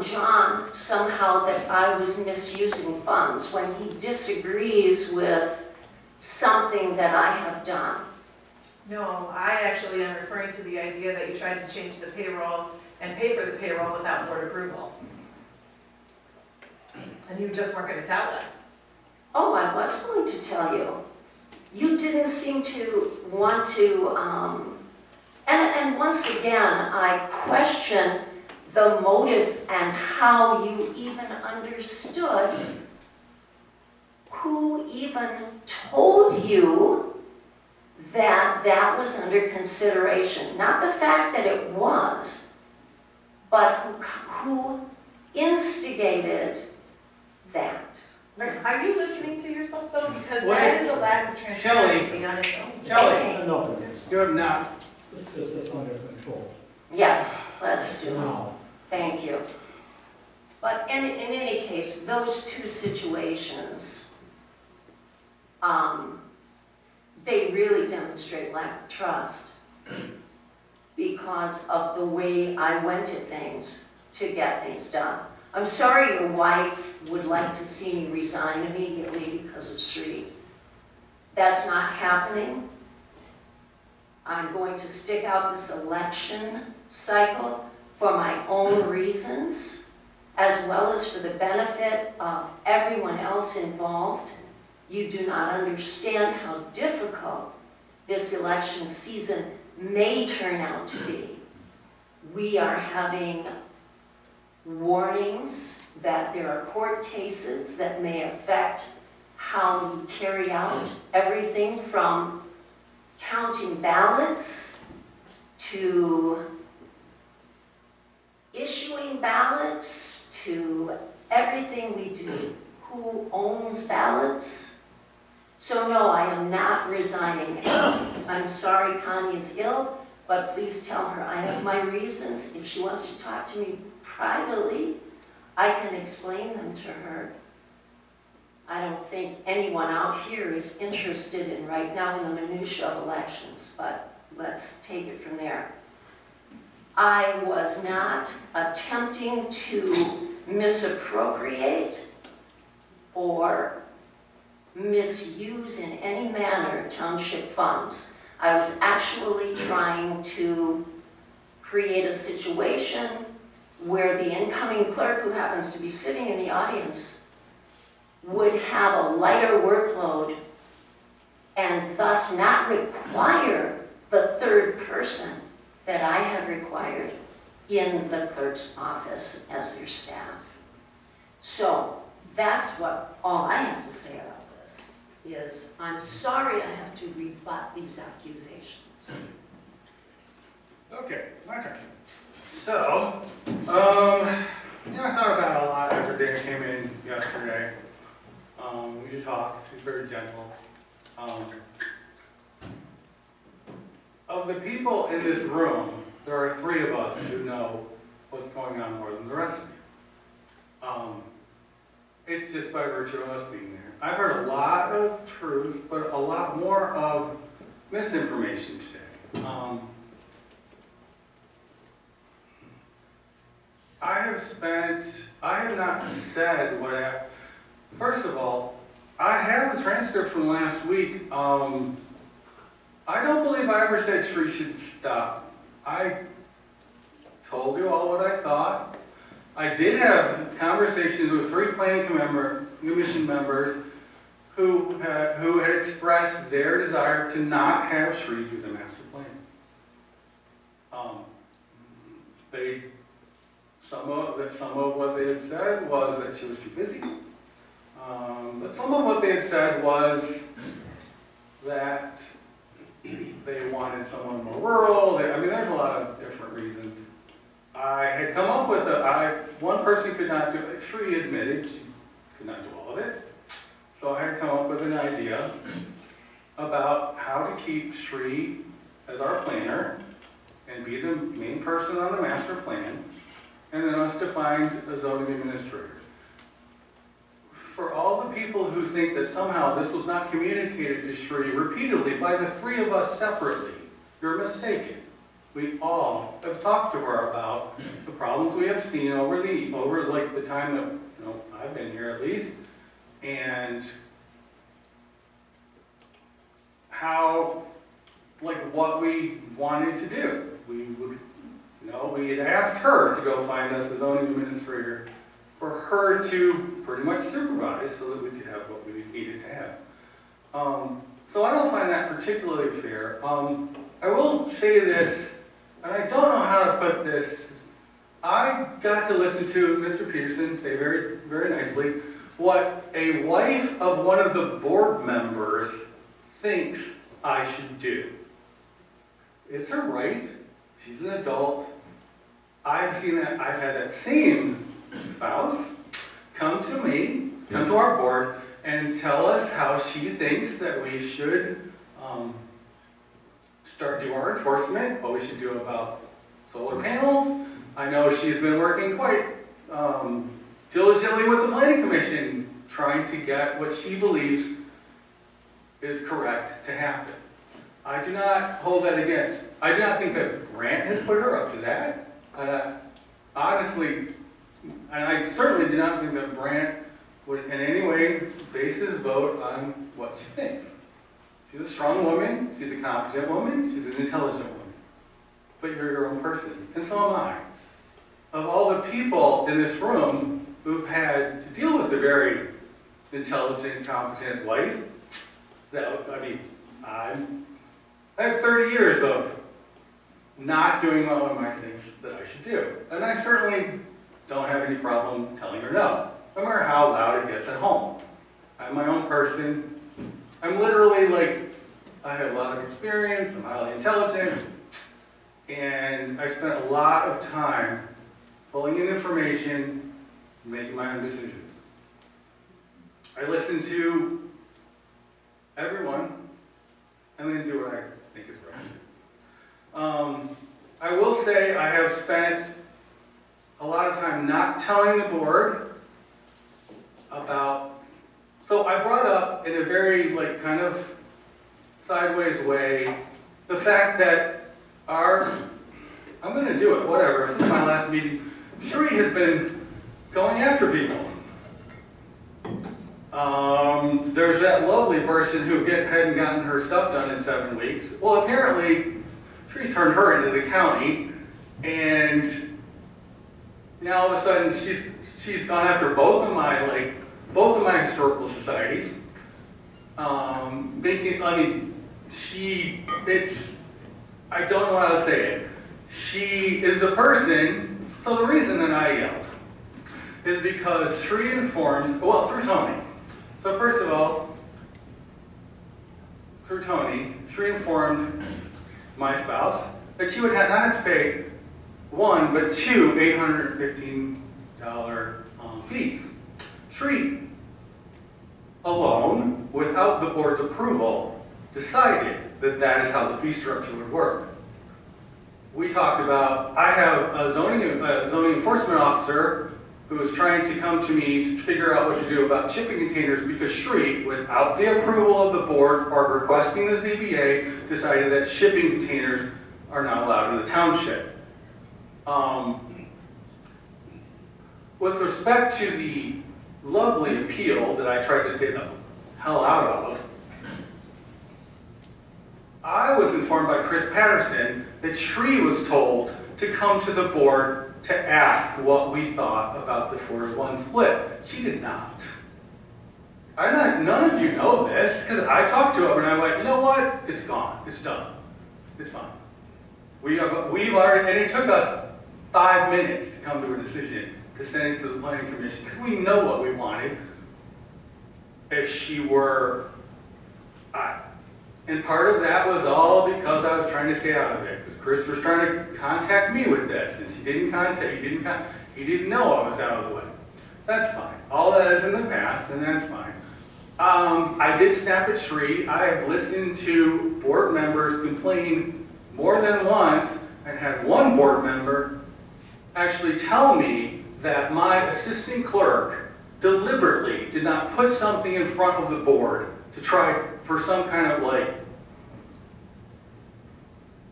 Speaker 12: John somehow that I was misusing funds when he disagrees with something that I have done.
Speaker 9: No, I actually am referring to the idea that you tried to change the payroll and pay for the payroll without board approval. And you just weren't going to tell us.
Speaker 12: Oh, I was going to tell you. You didn't seem to want to, and once again, I question the motive and how you even understood, who even told you that that was under consideration. Not the fact that it was, but who instigated that.
Speaker 9: Are you listening to yourself though? Because that is a lack of transparency on its own.
Speaker 12: Shelley.
Speaker 3: No, you're not. This is under control.
Speaker 12: Yes, let's do it.
Speaker 3: Now,
Speaker 12: Thank you. But in any case, those two situations, they really demonstrate lack of trust because of the way I went at things to get things done. I'm sorry your wife would like to see me resign immediately because of Sri. That's not happening. I'm going to stick out this election cycle for my own reasons, as well as for the benefit of everyone else involved. You do not understand how difficult this election season may turn out to be. We are having warnings that there are court cases that may affect how we carry out everything from counting ballots to issuing ballots to everything we do. Who owns ballots? So no, I am not resigning. I'm sorry Connie is ill, but please tell her I have my reasons. If she wants to talk to me privately, I can explain them to her. I don't think anyone out here is interested in right now in the minutiae of elections, but let's take it from there. I was not attempting to misappropriate or misuse in any manner township funds. I was actually trying to create a situation where the incoming clerk, who happens to be sitting in the audience, would have a lighter workload and thus not require the third person that I have required in the clerk's office as their staff. So that's what all I have to say about this is I'm sorry I have to rebut these accusations.
Speaker 2: Okay, my turn. So, I thought about a lot after Dan came in yesterday. We talked, he's very gentle. Of the people in this room, there are 3 of us who know what's going on more than the rest of you. It's just by virtue of us being there. I've heard a lot of truth, but a lot more of misinformation today. I have not said what first of all, I have the transcript from last week. I don't believe I ever said Shree should stop. I told you all what I thought. I did have conversations with 3 planning commission members who had expressed their desire to not have Shree do the master plan. Some of what they had said was that she was too busy. But some of what they had said was that they wanted someone more rural. There's a lot of different reasons. I had come up with one person could not do it. Shree admitted she could not do all of it. So I had come up with an idea about how to keep Shree as our planner and be the main person on the master plan, and then us to find a zoning administrator. For all the people who think that somehow this was not communicated to Shree repeatedly by the 3 of us separately, you're mistaken. We all have talked to her about the problems we have seen over the time that I've been here at least, and how what we wanted to do. We had asked her to go find us a zoning administrator for her to pretty much supervise so that we could have what we needed to have. So I don't find that particularly fair. I will say this, and I don't know how to put this. I got to listen to Mr. Peterson say very, very nicely what a wife of one of the board members thinks I should do. It's her right. She's an adult. I've seen that. I've had that same spouse come to me, come to our board, and tell us how she thinks that we should start doing our enforcement, what we should do about solar panels. I know she's been working quite diligently with the planning commission, trying to get what she believes is correct to happen. I do not hold that against. I do not think that Grant has put her up to that. Honestly, and I certainly do not think that Brant would in any way base his vote on what she thinks. She's a strong woman, she's a competent woman, she's an intelligent woman. But you're your own person, and so am I. Of all the people in this room who've had to deal with a very intelligent, competent wife, I have 30 years of not doing what one of my things that I should do. And I certainly don't have any problem telling her no, no matter how loud it gets at home. I'm my own person. I'm literally I have a lot of experience, I'm highly intelligent, and I spent a lot of time pulling in information, making my own decisions. I listen to everyone, and then do what I think is right. I will say I have spent a lot of time not telling the board about, so I brought up in a very kind of sideways way the fact that I'm gonna do it, whatever, this is my last meeting, Shree has been going after people. There's that lovely person who hadn't gotten her stuff done in 7 weeks. Well, apparently, Shree turned her into the county, and now all of a sudden she's gone after both of my historical societies. I don't know how to say it. She is the person, so the reason that I yelled is because Shree informed, well, through Tony. So first of all, through Tony, Shree informed my spouse that she would not have to pay one, but two $815 fees. Shree, alone, without the board's approval, decided that that is how the fee structure would work. We talked about, I have a zoning enforcement officer who is trying to come to me to figure out what to do about shipping containers because Shree, without the approval of the board or requesting the ZBA, decided that shipping containers are not allowed in the township. With respect to the lovely appeal that I tried to stay the hell out of, I was informed by Chris Patterson that Shree was told to come to the board to ask what we thought about the 4-to-1 split. She did not. None of you know this, because I talked to him and I went, you know what? It's gone. It's done. It's fine. We've already, and it took us 5 minutes to come to a decision to send it to the planning commission, because we know what we wanted. If she were, and part of that was all because I was trying to stay out of it, because Chris was trying to contact me with this, and he didn't know I was out of the way. That's fine. All that is in the past, and that's fine. I did snap at Shree. I have listened to board members complain more than once, and had one board member actually tell me that my assistant clerk deliberately did not put something in front of the board to try for some kind of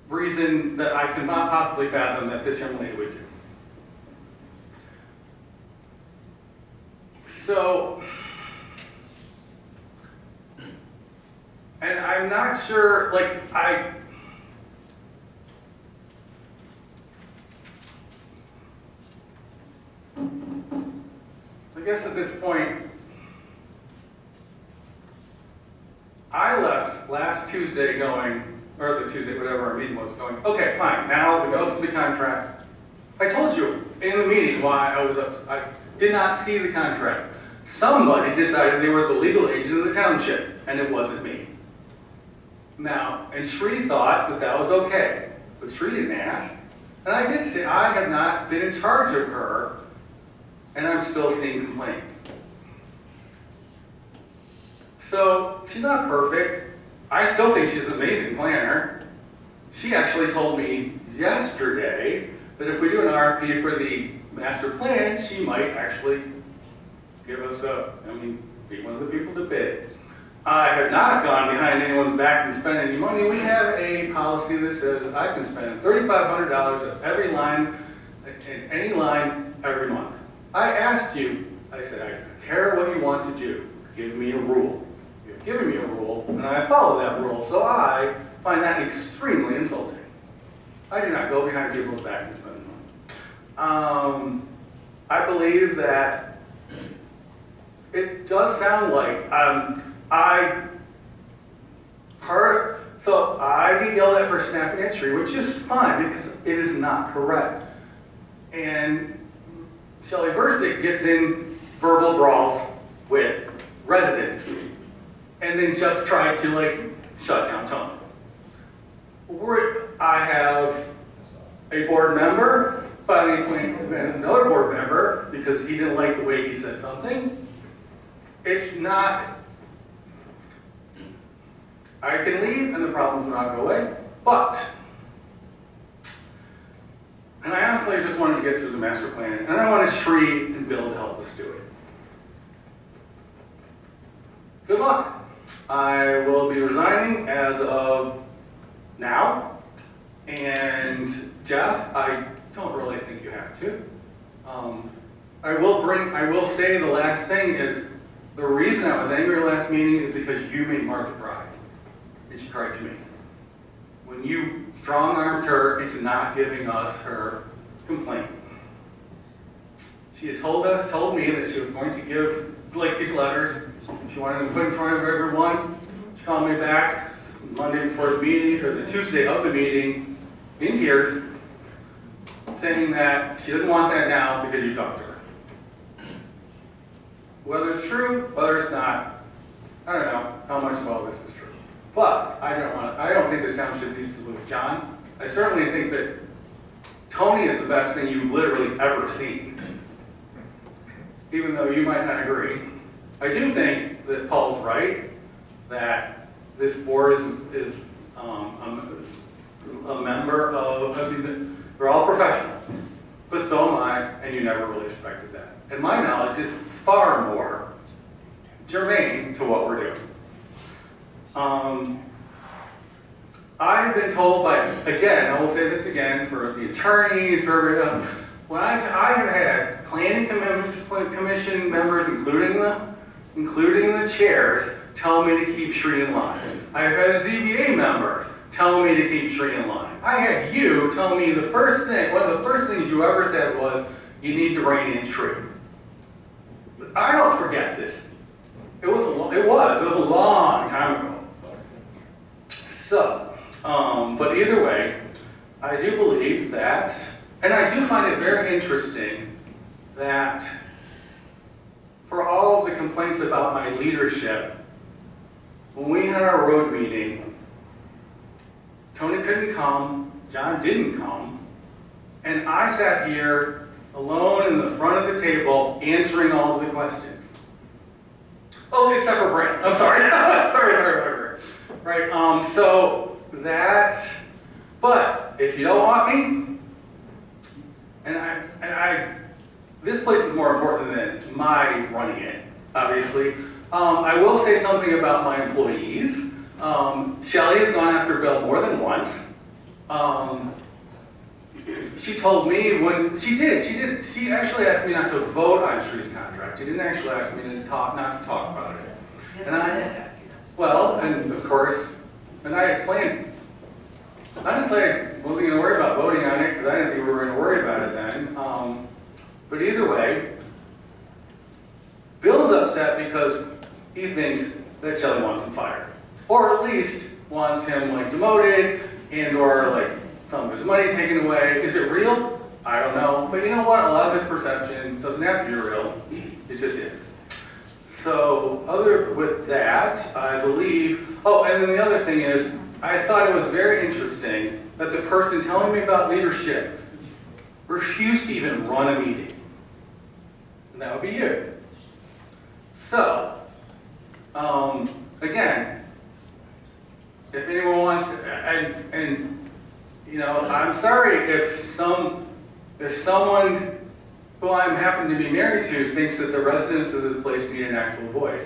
Speaker 2: reason that I could not possibly fathom that this young lady would do. So, and I'm not sure, I guess at this point, I left last Tuesday going, or the Tuesday, whatever our meeting was, going, okay, fine, now we go through the contract. I told you in the meeting why I did not see the contract. Somebody decided they were the legal agent of the township, and it wasn't me. Now, and Shree thought that that was okay, but Shree didn't ask. And I did say, I have not been in charge of her, and I'm still seeing complaints. So, she's not perfect. I still think she's an amazing planner. She actually told me yesterday that if we do an RFP for the master plan, she might actually give us be one of the people to bid. I have not gone behind anyone's back and spent any money. We have a policy that says I can spend $3,500 of every line, in any line, every month. I asked you, I said, I don't care what you want to do. Give me a rule. You've given me a rule, and I follow that rule, so I find that extremely insulting. I do not go behind people's back and spend money. I believe that it does sound like so I get yelled at for snapping at Shree, which is fine because it is not correct. And Shelley Versick gets in verbal brawls with residents and then just tried to shut down Tony. I have a board member filing a claim against another board member because he didn't like the way he said something. It's not, I can leave and the problems will not go away, but, and I honestly just wanted to get through the master plan, and I wanted Shree and Bill to help us do it. Good luck. I will be resigning as of now. And Jeff, I don't really think you have to. I will say the last thing is, the reason I was angry last meeting is because you made Martha cry. And she cried to me. When you strong-armed her into not giving us her complaint. She had told me that she was going to give Blake these letters. She wanted them put in front of everyone. She called me back Monday before the meeting, or the Tuesday of the meeting, in tears, saying that she didn't want that now because you talked to her. Whether it's true, whether it's not, I don't know how much of all this is true. But I don't think this township needs to lose John. I certainly think that Tony is the best thing you've literally ever seen. Even though you might not agree. I do think that Paul's right, that this board is a member of, I mean, we're all professionals, but so am I, and you never really expected that. And my knowledge is far more germane to what we're doing. I've been told by, again, I will say this again, for the attorneys, for everyone, when I have had planning commission members, including the chairs, tell me to keep Sri in line. I've had ZBA members tell me to keep Sri in line. I had you tell me the first thing, one of the first things you ever said was, you need to rein in Sri. I don't forget this. It was a long time ago. So, but either way, I do believe that, and I do find it very interesting that for all of the complaints about my leadership, when we had our road meeting, Tony couldn't come, John didn't come, and I sat here alone in the front of the table answering all of the questions. Oh, except for Brent. I'm sorry. sorry. Right, so that, but if you don't want me, this place is more important than my running it, obviously. I will say something about my employees. Shelley has gone after Bill more than once. She told me when, she actually asked me not to vote on Shree's contract. She didn't actually ask me to not to talk about it.
Speaker 9: Yes,
Speaker 2: And
Speaker 9: I did ask you that.
Speaker 2: well, and of course, and I had planned, honestly, I wasn't going to worry about voting on it because I didn't think we were going to worry about it then. But either way, Bill's upset because he thinks that Shelley wants him fired. Or at least wants him like demoted and or like some of his money taken away. Is it real? I don't know. But you know what? A lot of this perception doesn't have to be real. It just is. So other with that, I believe, oh, and then the other thing is, I thought it was very interesting that the person telling me about leadership refused to even run a meeting. And that would be you. So, again, if anyone wants to, and you know, I'm sorry if someone who I'm happen to be married to thinks that the residents of this place need an actual voice.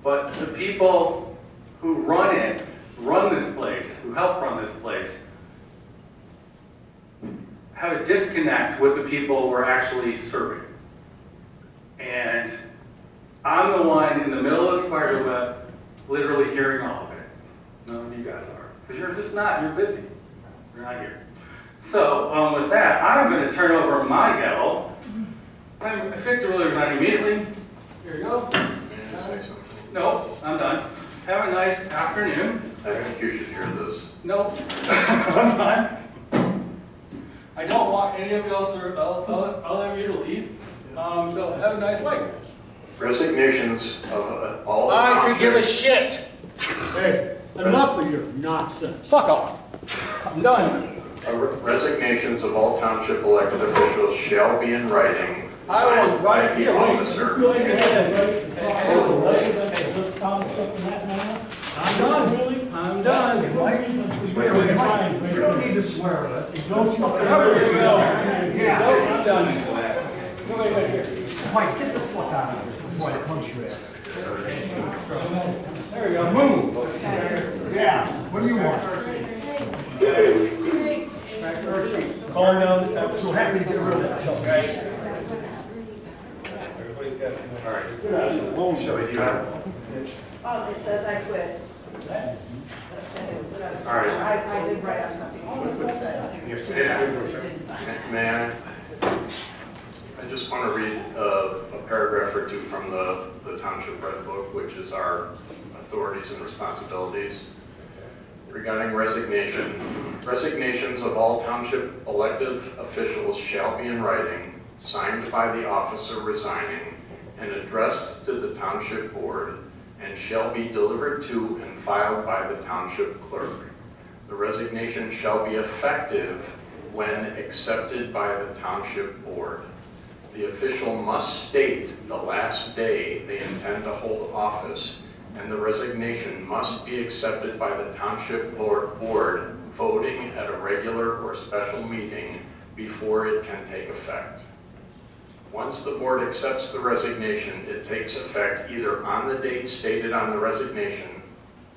Speaker 2: But the people who run this place, who help run this place, have a disconnect with the people we're actually serving. And I'm the one in the middle of the spider web, literally hearing all of it. None of you guys are. Because you're just not, you're busy. You're not here. So, with that, I'm going to turn over my gavel. I'm effectively to resign immediately. Here you go. No, I'm done. Have a nice afternoon.
Speaker 8: I think you should hear this.
Speaker 2: Nope. I'm done. I don't want any of you else or all of you to leave. So have a nice week.
Speaker 8: Resignations of all.
Speaker 2: I could give a shit.
Speaker 3: Hey, enough of your nonsense.
Speaker 2: Fuck off. I'm done.
Speaker 8: Resignations of all township elected officials shall be in writing,
Speaker 2: I will
Speaker 8: signed by
Speaker 2: write
Speaker 8: the
Speaker 2: you.
Speaker 8: officer.
Speaker 3: I'm done. I'm done. You don't need to swear at it.
Speaker 2: I'm done.
Speaker 3: Mike, get the fuck out of here before I punch your ass. There you go. Move. Yeah. What do you want? Calm down. I'm so happy to get rid of that.
Speaker 10: All right. Shelley, do you have?
Speaker 9: Oh, it says I quit.
Speaker 10: All right.
Speaker 9: I did write up something.
Speaker 10: Yes.
Speaker 9: Didn't sign it.
Speaker 8: May I just want to read a paragraph or two from the Township Red Book, which is our authorities and responsibilities. Regarding resignation, resignations of all township elected officials shall be in writing, signed by the officer resigning, and addressed to the township board, and shall be delivered to and filed by the township clerk. The resignation shall be effective when accepted by the township board. The official must state the last day they intend to hold office, and the resignation must be accepted by the township board voting at a regular or special meeting before it can take effect. Once the board accepts the resignation, it takes effect either on the date stated on the resignation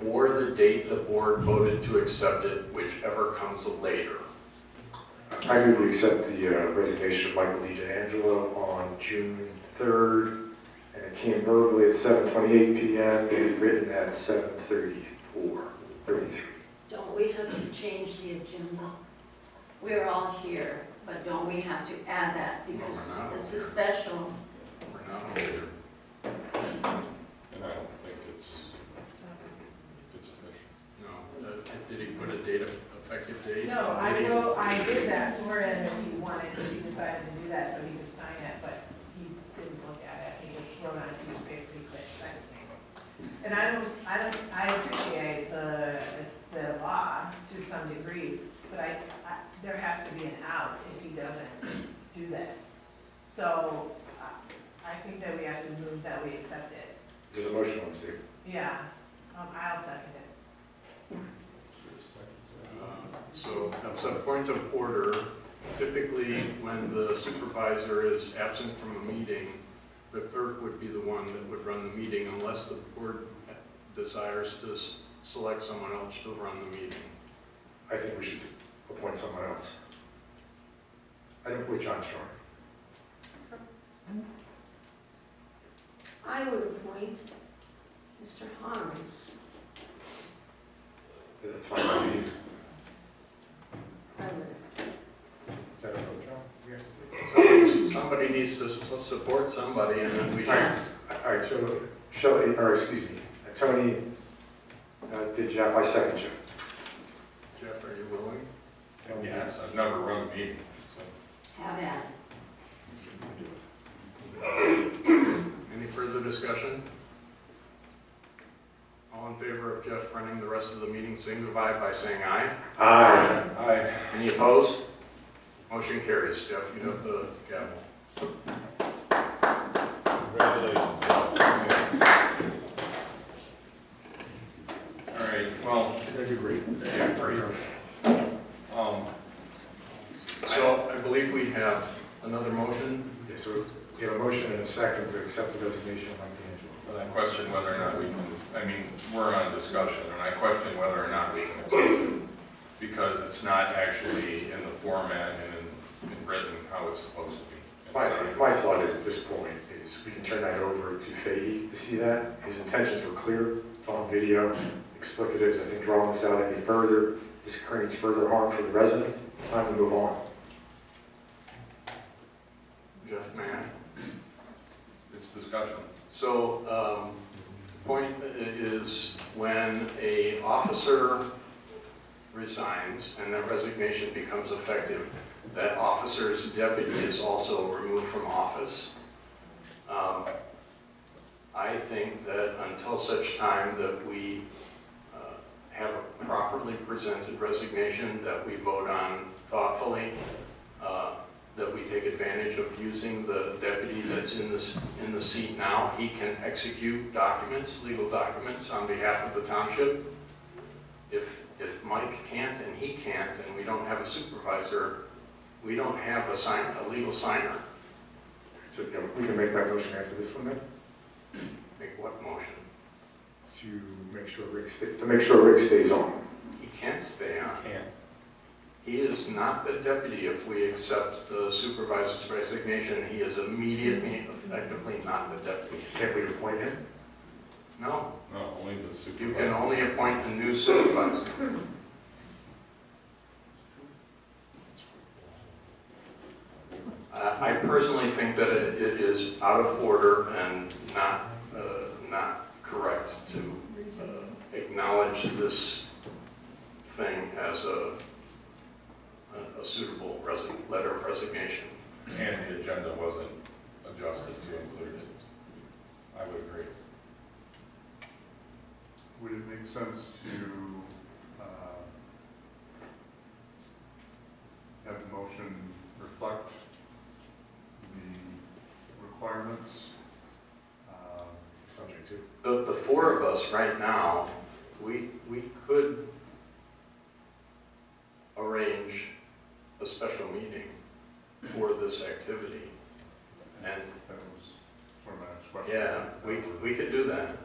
Speaker 8: or the date the board voted to accept it, whichever comes later.
Speaker 13: I move we accept the resignation of Michael DiAngelo on June 3rd, and it came verbally at 7:28 p.m. and written at 7:33.
Speaker 12: Don't we have to change the agenda? We're all here, but don't we have to add that because
Speaker 8: No, we're not.
Speaker 12: it's a special?
Speaker 8: We're not later.
Speaker 1: And I don't think it's official.
Speaker 8: No. Did he put a date, effective date?
Speaker 9: No,
Speaker 8: Did he-
Speaker 9: I did that for him if he wanted, if he decided to do that so he could sign it, but he didn't look at it. He just wrote on a piece of paper, he clicked, sign his name. And I appreciate the law to some degree, but there has to be an out if he doesn't do this. So I think that we have to move that we accept it.
Speaker 13: There's a motion on the table.
Speaker 9: Yeah, I'll second it.
Speaker 8: So, as a point of order, typically when the supervisor is absent from a meeting, the clerk would be the one that would run the meeting unless the board desires to select someone else to run the meeting.
Speaker 13: I think we should appoint someone else. I don't put John Shore.
Speaker 12: I would appoint Mr. Harms.
Speaker 13: That's fine by me.
Speaker 12: I would.
Speaker 13: Is that a vote, John? We have to take?
Speaker 8: Somebody needs to support somebody, and then we.
Speaker 12: Yes.
Speaker 13: All right, so Shelley, or excuse me, Tony did Jeff, I second you.
Speaker 8: Jeff, are you willing?
Speaker 1: Yes, I've never run a meeting, so.
Speaker 12: Have at it.
Speaker 8: Any further discussion? All in favor of Jeff running the rest of the meeting, signify by saying aye.
Speaker 13: Aye.
Speaker 1: Aye.
Speaker 8: Any opposed? Motion carries. Jeff, you have the gavel.
Speaker 1: Congratulations. All right, well.
Speaker 13: That'd be great.
Speaker 1: Yeah, great.
Speaker 8: So I believe we have another motion.
Speaker 13: Okay, so we have a motion and a second to accept the resignation of Mike DiAngelo.
Speaker 1: But I question whether or not we can, I mean, we're on discussion, and I question whether or not we can accept it, because it's not actually in the format and in written how it's supposed to be.
Speaker 13: My thought is at this point is we can turn that over to Fahey to see that. His intentions were clear. It's on video. Explicatives, I think, drawing this out any further, this creates further harm for the residents. It's time to move on.
Speaker 8: Jeff, man.
Speaker 1: It's discussion.
Speaker 8: So, point is when a officer resigns and that resignation becomes effective, that officer's deputy is also removed from office. I think that until such time that we have a properly presented resignation that we vote on thoughtfully, that we take advantage of using the deputy that's in the seat now. He can execute documents, legal documents on behalf of the township. If Mike can't and he can't, and we don't have a supervisor, we don't have a legal signer.
Speaker 13: So yeah, we can make that motion after this one then,
Speaker 8: Make what motion?
Speaker 13: to make sure Rick stays on.
Speaker 8: He can't stay on.
Speaker 1: Can't.
Speaker 8: He is not the deputy if we accept the supervisor's resignation. He is immediately, effectively not the deputy.
Speaker 13: Can't we appoint him?
Speaker 8: No,
Speaker 1: No, only the
Speaker 8: you
Speaker 1: supervisor.
Speaker 8: can only appoint a new supervisor. I personally think that it is out of order and not correct to acknowledge this thing as a suitable letter of resignation.
Speaker 1: And the agenda wasn't adjusted to include it. I would agree.
Speaker 10: Would it make sense to have the motion reflect the requirements?
Speaker 13: Subject to.
Speaker 8: The four of us right now, we could arrange a special meeting for this activity. And
Speaker 10: That was sort of my next question.
Speaker 8: yeah, we could do that.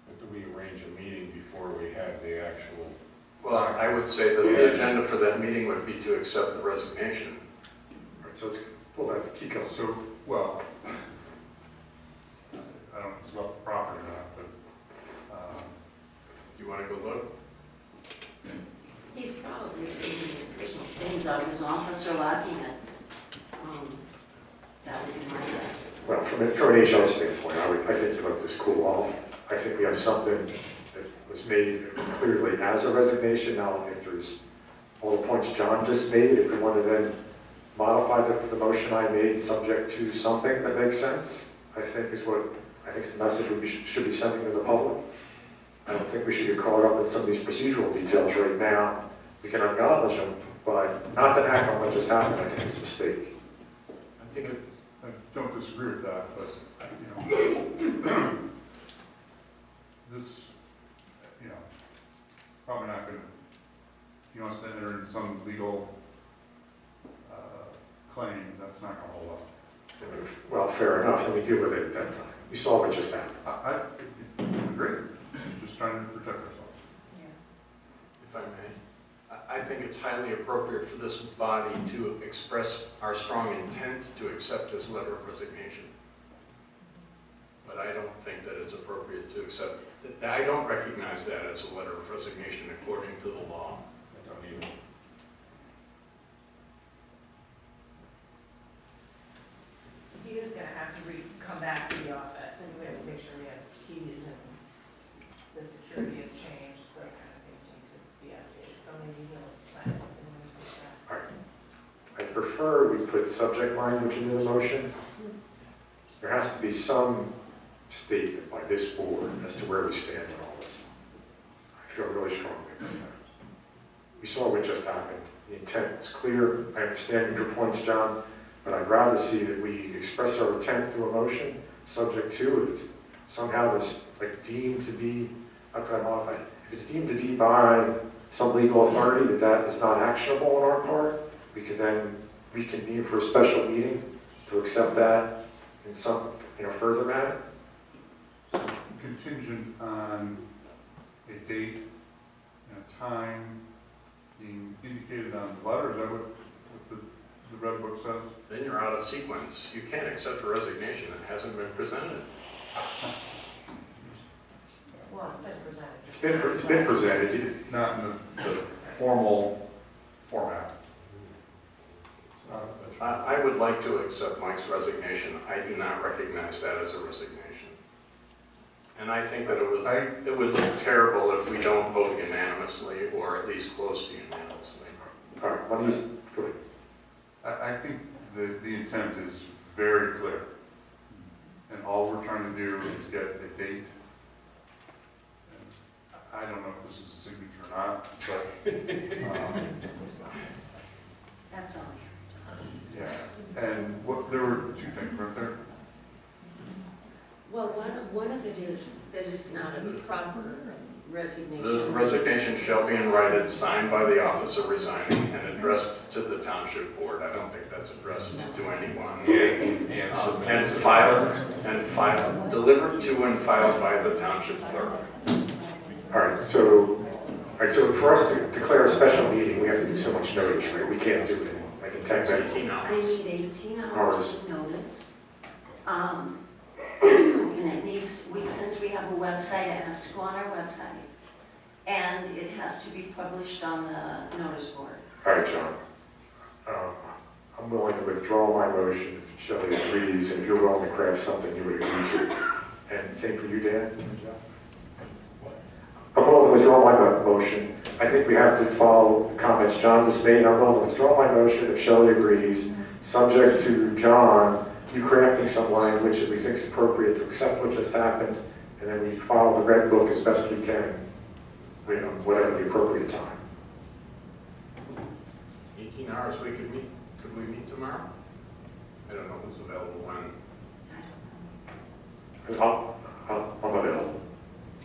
Speaker 1: But do we arrange a meeting before we have the actual?
Speaker 8: Well, I would say that the agenda for that meeting would be to accept the resignation.
Speaker 13: All right, so let's pull that to keep going.
Speaker 10: So, well, I don't know if it's left the property or not, but
Speaker 8: You want to go look?
Speaker 12: He's probably taking his personal things out of his office or locking it. That would be my guess.
Speaker 13: Well, from an HR standpoint, I think you let this cool off. I think we have something that was made clearly as a resignation. Now, if there's all the points John just made, if we want to then modify the motion I made subject to something that makes sense, I think is the message should be sending to the public. I don't think we should get caught up in some of these procedural details right now. We can acknowledge them, but not to act on what just happened, I think is a mistake.
Speaker 8: I think it,
Speaker 10: I don't disagree with that, but, you know, this, you know, probably not going to, if he wants to enter in some legal claim, that's not going to hold up.
Speaker 13: Well, fair enough, and we deal with it at that time. We saw what just happened.
Speaker 10: I agree, just trying to protect ourselves.
Speaker 8: if I may, I think it's highly appropriate for this body to express our strong intent to accept his letter of resignation. But I don't think that it's appropriate to accept, I don't recognize that as a letter of resignation according to the law.
Speaker 1: I don't either.
Speaker 9: He is gonna have to come back to the office, and we have to make sure we have keys and the security has changed, those kind of things need to be updated, so maybe he'll sign something when he comes back.
Speaker 13: I prefer we put subject language into the motion. There has to be some statement by this board as to where we stand on all this. I feel really strongly about that. We saw what just happened. The intent is clear. I understand your points, John, but I'd rather see that we express our intent through a motion, subject to, if it's somehow there's like deemed to be, how can I modify it? If it's deemed to be by some legal authority that is not actionable on our part, we can then reconvene for a special meeting to accept that in some, further matter.
Speaker 10: Contingent on a date and a time being indicated on the letter, is that what the red book says?
Speaker 8: Then you're out of sequence. You can't accept a resignation that hasn't been presented.
Speaker 9: Well, it's been presented.
Speaker 13: It's been presented.
Speaker 10: It's not in the formal format. It's not official.
Speaker 8: I would like to accept Mike's resignation. I do not recognize that as a resignation. And I think that it would look terrible if we don't vote unanimously, or at least close to unanimously.
Speaker 13: All right, let me, go ahead.
Speaker 10: I think the intent is very clear. And all we're trying to do is get a date. And I don't know if this is a signature or not, but,
Speaker 12: That's all.
Speaker 10: yeah. And there were two things, weren't there?
Speaker 12: Well, one of it is that it's not a proper resignation.
Speaker 8: The resignation shall be in writing, signed by the officer resigning, and addressed to the township board. I don't think that's addressed to anyone. And filed, delivered to and filed by the township clerk.
Speaker 13: All right, so All right, so for us to declare a special meeting, we have to do so much notice, right? We can't do it like in 10 minutes.
Speaker 8: 18
Speaker 12: I
Speaker 8: hours.
Speaker 12: need 18 hours of notice. And it needs, since we have a website, it has to go on our website. And it has to be published on the notice board.
Speaker 13: All right, John. I'm willing to withdraw my motion if Shelley agrees, and if you're willing to craft something you would agree to. And same for you, Dan? I'm willing to withdraw my motion. I think we have to follow the comments John just made. I'm willing to withdraw my motion if Shelley agrees, subject to John, you crafting some language that we think is appropriate to accept what just happened, and then we follow the red book as best we can, whatever the appropriate time.
Speaker 8: 18 hours, we could meet. Could we meet tomorrow? I don't know who's available when.
Speaker 13: I'm available.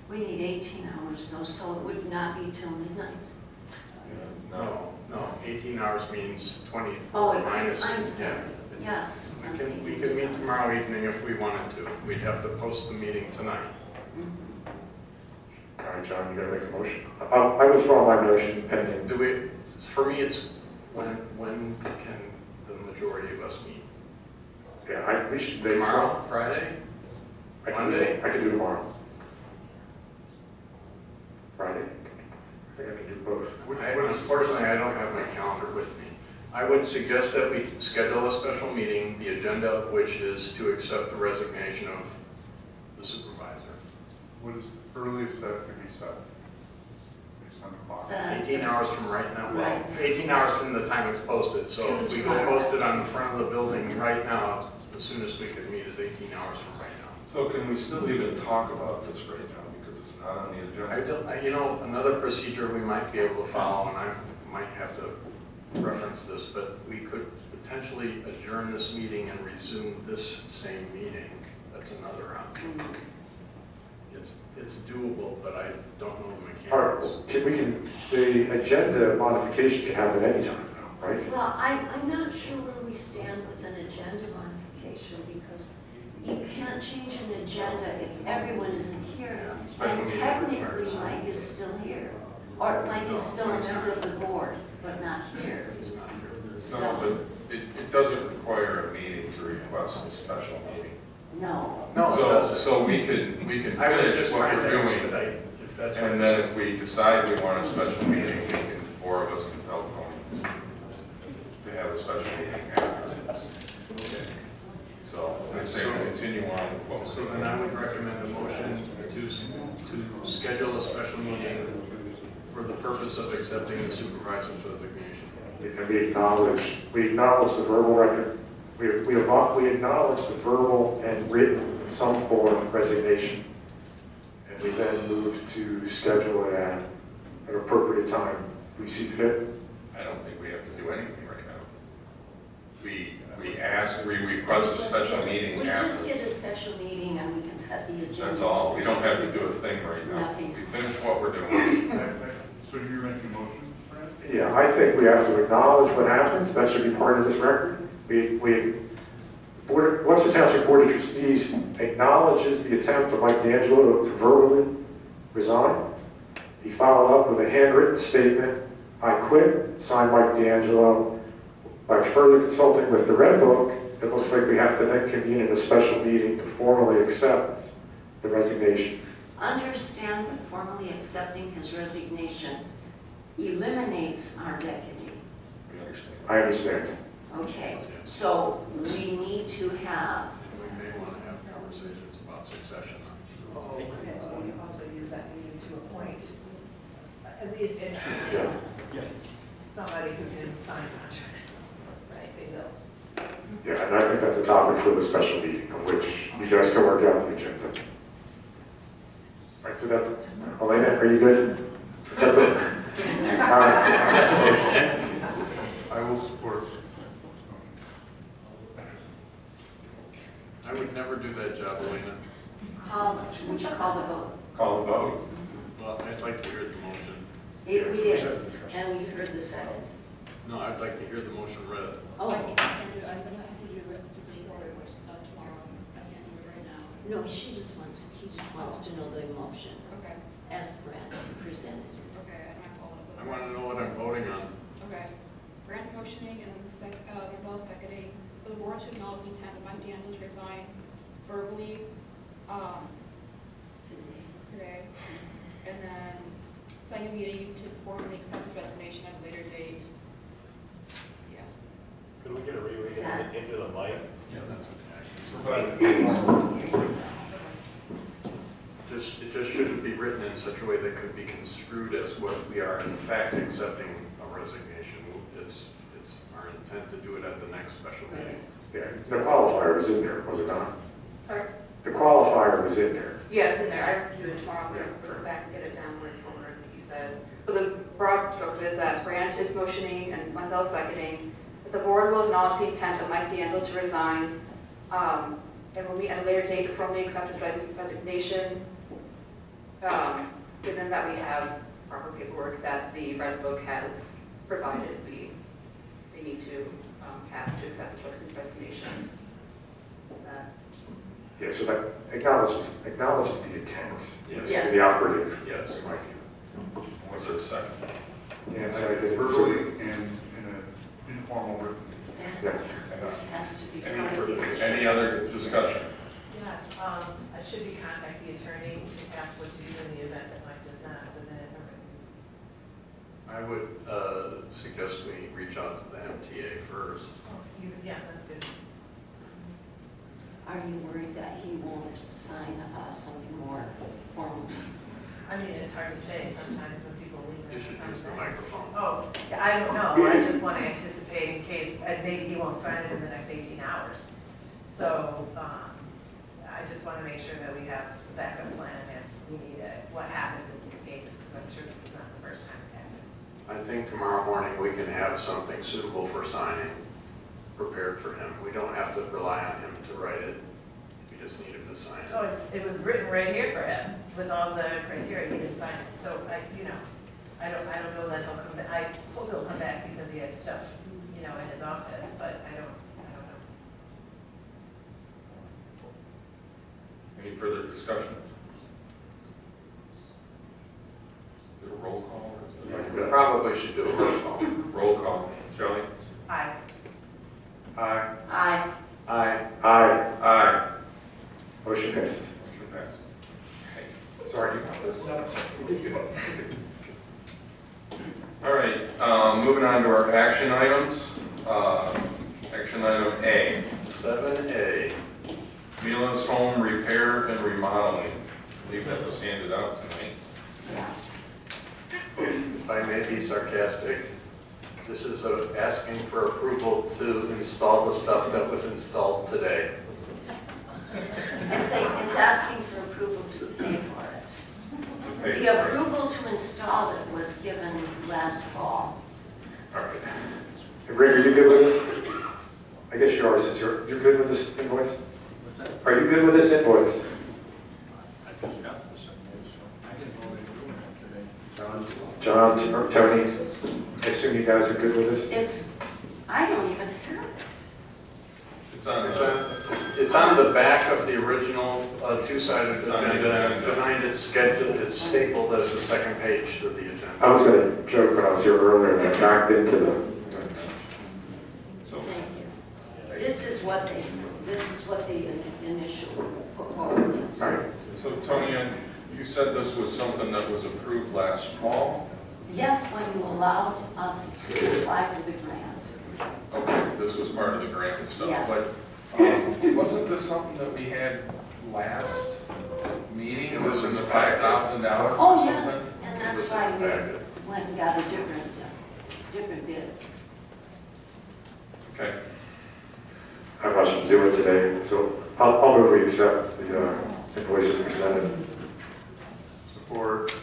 Speaker 12: We need 18 hours though, so it would not be till midnight.
Speaker 8: No, 18 hours means 24
Speaker 12: Oh,
Speaker 8: minus.
Speaker 12: I'm sorry.
Speaker 8: Yeah.
Speaker 12: Yes.
Speaker 8: We could meet tomorrow evening if we wanted to. We'd have to post the meeting tonight.
Speaker 13: All right, John, you gotta make a motion. I withdraw my motion pending.
Speaker 8: Do we, for me, it's when can the majority of us meet?
Speaker 13: Yeah, we should make
Speaker 8: Tomorrow,
Speaker 13: some.
Speaker 8: Friday?
Speaker 13: I can do tomorrow. Friday? I think I can do both.
Speaker 8: Unfortunately, I don't have my calendar with me. I would suggest that we schedule a special meeting, the agenda of which is to accept the resignation of the supervisor.
Speaker 10: What is the earliest that could be set? Based on the clock?
Speaker 8: 18 hours from right now, well,
Speaker 12: Right.
Speaker 8: 18 hours from the time it's posted. So if we go post it on the front of the building right now, the soonest we could meet is 18 hours from right now.
Speaker 1: So can we still even talk about this right now, because it's not on the agenda?
Speaker 8: You know, another procedure we might be able to follow, and I might have to reference this, but we could potentially adjourn this meeting and resume this same meeting. That's another option. It's doable, but I don't know the
Speaker 13: All
Speaker 8: mechanics.
Speaker 13: right, the agenda modification can happen anytime, right?
Speaker 12: Well, I'm not sure where we stand with an agenda modification because you can't change an agenda if everyone isn't here.
Speaker 8: Special
Speaker 12: And
Speaker 8: meeting
Speaker 12: technically,
Speaker 8: requires-
Speaker 12: Mike is still here. Or Mike is still a member of the board, but not here.
Speaker 8: He's not here.
Speaker 1: No,
Speaker 12: So,
Speaker 1: but it doesn't require a meeting to request a special meeting.
Speaker 12: no.
Speaker 8: No, it
Speaker 1: So,
Speaker 8: doesn't.
Speaker 1: so we can
Speaker 8: I was
Speaker 1: finish
Speaker 8: just
Speaker 1: what
Speaker 8: trying
Speaker 1: we're
Speaker 8: to
Speaker 1: doing,
Speaker 8: expedite, if that's what
Speaker 1: and
Speaker 8: you're
Speaker 1: then
Speaker 8: saying.
Speaker 1: if we decide we want a special meeting, we can, four of us can tell Tony to have a special meeting afterwards. So, I say we continue on with what
Speaker 8: So
Speaker 1: we're
Speaker 8: then I
Speaker 1: doing.
Speaker 8: would recommend a motion to schedule a special meeting for the purpose of accepting the supervisor's resignation.
Speaker 13: And we acknowledge the verbal record. We acknowledge the verbal and written in some form resignation. And we then move to schedule it at an appropriate time we see fit.
Speaker 1: I don't think we have to do anything right now. We request a special meeting
Speaker 12: We just
Speaker 1: after.
Speaker 12: get a special meeting and we can set the agenda.
Speaker 1: That's all.
Speaker 12: to
Speaker 1: We don't have to
Speaker 12: proceed.
Speaker 1: do a thing right now.
Speaker 12: Nothing.
Speaker 1: We finish what we're doing.
Speaker 10: So you're making a motion, Brad?
Speaker 13: Yeah, I think we have to acknowledge what happened. That should be part of this record. Webster Township Board of Trustees acknowledges the attempt of Mike D'Angelo to verbally resign. He followed up with a handwritten statement, "I quit," signed Mike D'Angelo. By further consulting with the Red Book, it looks like we have to then convene in a special meeting to formally accept the resignation.
Speaker 12: Understand that formally accepting his resignation eliminates our deputy.
Speaker 1: We understand.
Speaker 13: I understand.
Speaker 12: Okay, so we need to have,
Speaker 8: We may want to have conversations about succession.
Speaker 9: We can also use that meeting to appoint, at least interim,
Speaker 13: Yeah.
Speaker 9: somebody who can sign contracts, right, pay bills.
Speaker 13: Yeah, and I think that's a topic for the special meeting, of which you guys can work out the agenda. All right, so that's, Elena, are you good? That's it? All right.
Speaker 10: I will support.
Speaker 8: I would never do that job, Elena.
Speaker 12: would you call the vote?
Speaker 1: Call the vote.
Speaker 8: Well, I'd like to hear the motion.
Speaker 12: We did, and we heard the second.
Speaker 8: No, I'd like to hear the motion read.
Speaker 12: Oh,
Speaker 14: I'm gonna have to do it tomorrow. I can't do it right now.
Speaker 12: no, he just wants to know the motion
Speaker 14: Okay,
Speaker 12: as Brad presented.
Speaker 14: okay, I'm
Speaker 8: I want to know what I'm voting on.
Speaker 14: Okay. Grant's motioning and then Gonzalez seconding for the board to acknowledge the intent of Mike Daniel to resign verbally today. And then second meeting to formally accept his resignation at a later date. Yeah.
Speaker 3: Could we get a reread into the mic?
Speaker 8: Yeah, that's what it just shouldn't be written in such a way that could be construed as what we are in fact accepting a resignation. It's our intent to do it at the next special meeting.
Speaker 13: Yeah, the qualifier was in there, was it not?
Speaker 14: Sorry?
Speaker 13: The qualifier was in there.
Speaker 14: Yeah, it's in there. I have to do it tomorrow. I'm
Speaker 13: Yeah,
Speaker 14: going to
Speaker 13: sure.
Speaker 14: go back and get it down word for word, like you said. But the broad structure is that Grant is motioning and Gonzalez seconding that the board will acknowledge the intent of Mike D'Angelo to resign and will meet at a later date to formally accept his resignation, given that we have proper paperwork that the Red Book has provided. They need to have to accept his resignation.
Speaker 13: Yeah, so that acknowledges the intent.
Speaker 8: Yes.
Speaker 13: Yeah. The operative.
Speaker 8: Yes.
Speaker 13: Like,
Speaker 1: What's it second?
Speaker 10: Yeah,
Speaker 13: so I did it.
Speaker 10: verbally and in an informal written.
Speaker 13: Yeah.
Speaker 12: This has to be.
Speaker 1: Any other discussion?
Speaker 9: Yes, I should be contact the attorney to ask what to do in the event that Mike does not submit it.
Speaker 8: I would suggest we reach out to the MTA first.
Speaker 9: Yeah, that's good.
Speaker 12: Are you worried that he won't sign something more formal?
Speaker 9: I mean, it's hard to say sometimes when people leave.
Speaker 8: You should use the microphone.
Speaker 9: Oh, yeah, I don't know. I just want to anticipate in case, maybe he won't sign it in the next 18 hours. So I just want to make sure that we have a backup plan if we need it, what happens in these cases, because I'm sure this is not the first time it's happened.
Speaker 8: I think tomorrow morning we can have something suitable for signing prepared for him. We don't have to rely on him to write it. We just need him to sign it.
Speaker 9: So it was written right here for him with all the criteria. He didn't sign it. So I don't know that he'll come back. I hope he'll come back because he has stuff, in his office, but I don't know.
Speaker 1: Any further discussion? Is it a roll call? Or is
Speaker 8: We
Speaker 1: it
Speaker 8: probably should do a roll call.
Speaker 1: roll call? Shelley?
Speaker 9: Aye.
Speaker 10: Aye.
Speaker 12: Aye.
Speaker 8: Aye.
Speaker 13: Aye.
Speaker 1: Aye.
Speaker 13: Motion passes.
Speaker 1: Motion passes. Okay. Sorry, you got this?
Speaker 13: You did good.
Speaker 1: All right, moving on to our action items. Action item A,
Speaker 8: 7A.
Speaker 1: Mila's home repair and remodeling. I believe that was handed out tonight.
Speaker 8: If I may be sarcastic, this is asking for approval to install the stuff that was installed today.
Speaker 12: It's asking for approval to pay for it.
Speaker 1: Okay.
Speaker 12: The approval to install it was given last fall.
Speaker 1: All right.
Speaker 13: Hey, Rick, are you good with this? I guess you are, since you're good with this invoice? Are you good with this invoice? John, or Tony, I assume you guys are good with this?
Speaker 12: I don't even have it.
Speaker 8: It's on the back of the original two-sided
Speaker 1: It's on the
Speaker 8: agenda.
Speaker 1: agenda.
Speaker 8: Behind it's scheduled, it's stapled as the second page of the agenda.
Speaker 13: I was going to joke when I was here earlier that I backed into the,
Speaker 1: So,
Speaker 12: Thank you. This is what the initial put forward is.
Speaker 13: all right.
Speaker 1: so Tony, you said this was something that was approved last fall?
Speaker 12: Yes, when you allowed us to apply for the grant.
Speaker 1: Okay, this was part of the grant and stuff.
Speaker 12: Yes.
Speaker 1: But wasn't this something that we had last meeting? It was in the $5,000 or
Speaker 12: Oh,
Speaker 1: something?
Speaker 12: yes, and that's why we went and got a different bid.
Speaker 1: Okay.
Speaker 13: I have much to do it today, so I'll move we accept the invoices presented.
Speaker 1: Support.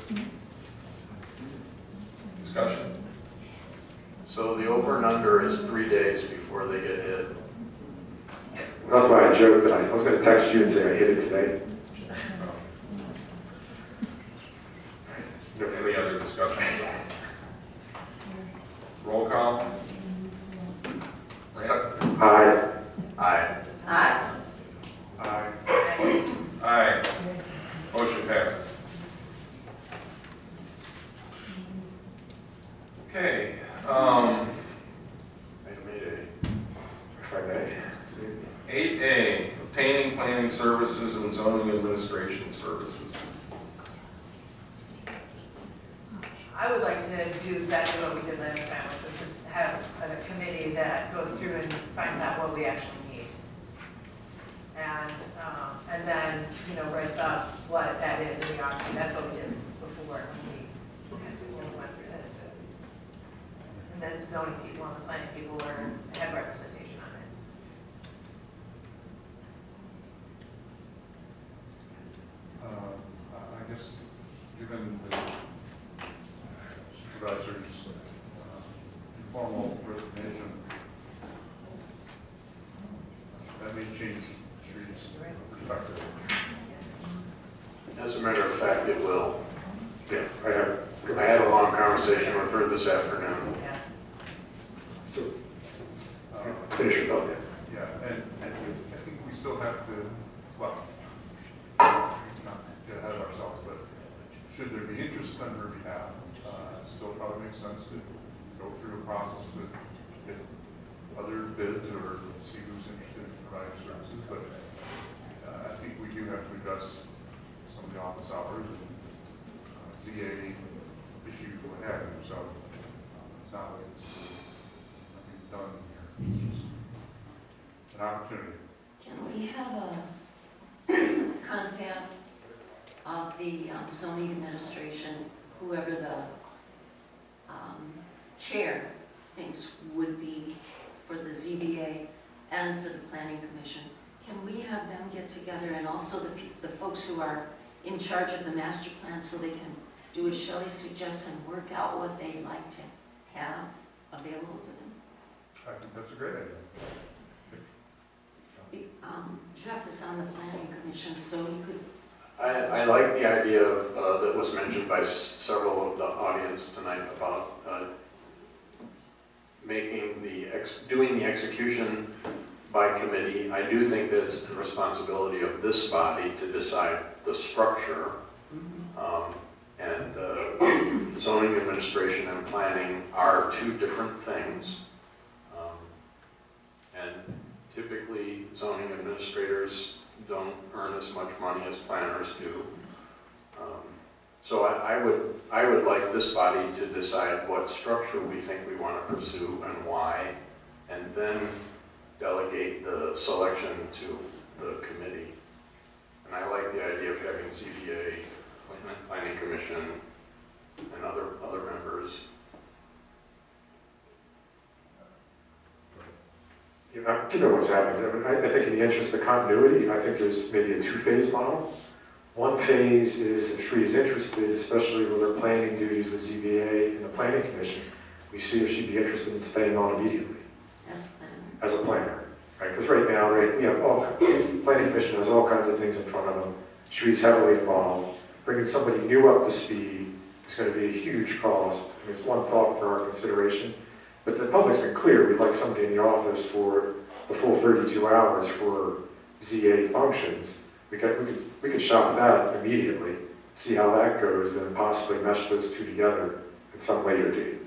Speaker 1: Discussion?
Speaker 8: So the over and under is 3 days before they get hit.
Speaker 13: That's why I joked that I was going to text you and say I hit it today.
Speaker 1: Any other discussion? Roll call?
Speaker 13: Aye.
Speaker 8: Aye.
Speaker 12: Aye.
Speaker 10: Aye.
Speaker 1: Aye. Motion passes. 8A, obtaining planning services and zoning administration services.
Speaker 9: I would like to do exactly what we did last time, which was to have a committee that goes through and finds out what we actually need. And then, you know, writes up what that is in the auction. That's what we did before when we went through this. And then the zoning people and the planning people had representation on it.
Speaker 10: I guess, given the supervisor's informal resignation, that may change Shree's perspective.
Speaker 8: As a matter of fact, it will.
Speaker 13: Yeah,
Speaker 8: I had a long conversation with her this afternoon.
Speaker 9: Yes.
Speaker 13: So, finish your thought,
Speaker 10: Yeah, and I think we still have to, well, not get ahead of ourselves, but should there be interest on her behalf, it still probably makes sense to go through a process to get other bids or see who's interested in providing services. But I think we do have to address some of the office hours and ZA issues, what have you. So it's not like it's nothing done here. It's just an opportunity.
Speaker 12: Can we have a confab of the zoning administration, whoever the chair thinks would be for the ZBA and for the planning commission? Can we have them get together, and also the folks who are in charge of the master plan, so they can do as Shelley suggests and work out what they'd like to have available to them?
Speaker 10: I think that's a great idea.
Speaker 12: Jeff is on the planning commission, so he could.
Speaker 8: I like the idea of, that was mentioned by several of the audience tonight about doing the execution by committee. I do think there's the responsibility of this body to decide the structure. And zoning administration and planning are two different things. And typically zoning administrators don't earn as much money as planners do. So I would like this body to decide what structure we think we want to pursue and why, and then delegate the selection to the committee. And I like the idea of having ZBA, Planning Commission, and other members.
Speaker 13: You know what's happening. I mean, I think in the interest of continuity, I think there's maybe a two-phase model. One phase is if Shree is interested, especially with her planning duties with ZBA and the Planning Commission, we see if she'd be interested in staying on immediately.
Speaker 12: As a planner.
Speaker 13: As a planner, right? Because right now, we have Planning Commission has all kinds of things in front of them. Shree's heavily involved. Bringing somebody new up to speed is going to be a huge cost. I mean, it's one thought for our consideration. But the public's been clear, we'd like somebody in the office for the full 32 hours for ZA functions. We could shop that immediately, see how that goes, and possibly mesh those two together at some later date.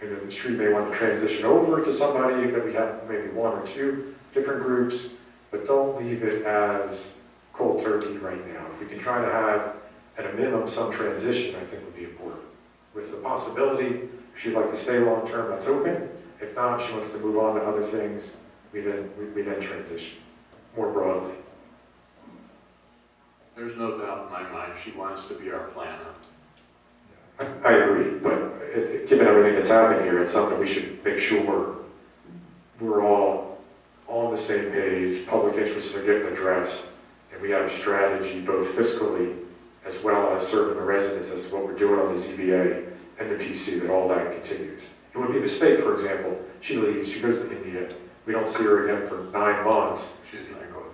Speaker 13: And then Shree may want to transition over to somebody that we have maybe one or two different groups, but don't leave it as cold turkey right now. If we can try to have, at a minimum, some transition, I think would be important. With the possibility, if she'd like to stay long-term, that's open. If not, she wants to move on to other things, we then transition more broadly.
Speaker 8: There's no doubt in my mind she wants to be our planner.
Speaker 13: I agree, but given everything that's happened here, it's something we should make sure we're all on the same page, public interests are getting addressed, and we have a strategy both fiscally as well as serving the residents as to what we're doing on the ZBA and the PC, that all that continues. It would be a mistake, for example, she leaves, she goes to India, we don't see her again for 9 months.
Speaker 8: She's not going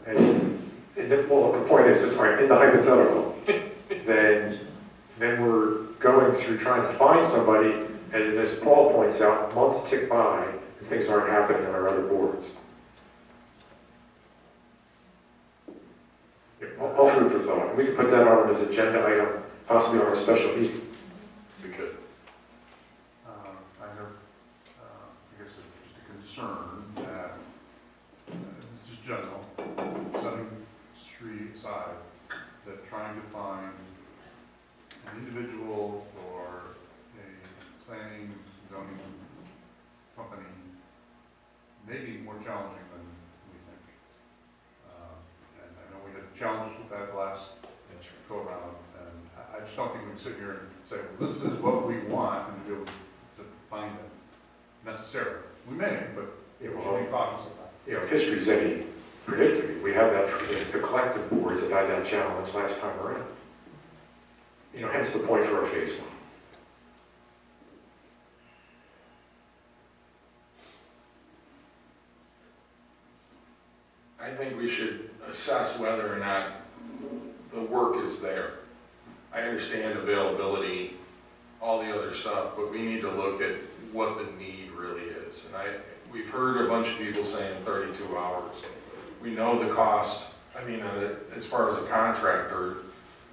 Speaker 8: to India.
Speaker 13: And then, well, the point is, all right, in the hypothetical, then we're going through trying to find somebody, and as Paul points out, months tick by and things aren't happening on our other boards. Yeah, all food for thought. And we could put that on as an agenda item, possibly on our special meeting.
Speaker 8: We could.
Speaker 10: I have, I guess, just a concern that general, setting Sri aside, that trying to find an individual or a planning zoning company may be more challenging than we think. And I know we had challenges with that last go around, and I just don't think we can sit here and say, well, this is what we want, and be able to find it necessarily. We may, but we should be cautious of that.
Speaker 13: You know, if history's any predictor, we have that, the collective boards that had that challenge last time around. You know, hence the point for our phase one.
Speaker 1: I think we should assess whether or not the work is there. I understand availability, all the other stuff, but we need to look at what the need really is. And we've heard a bunch of people saying 32 hours. We know the cost, I mean, as far as a contractor,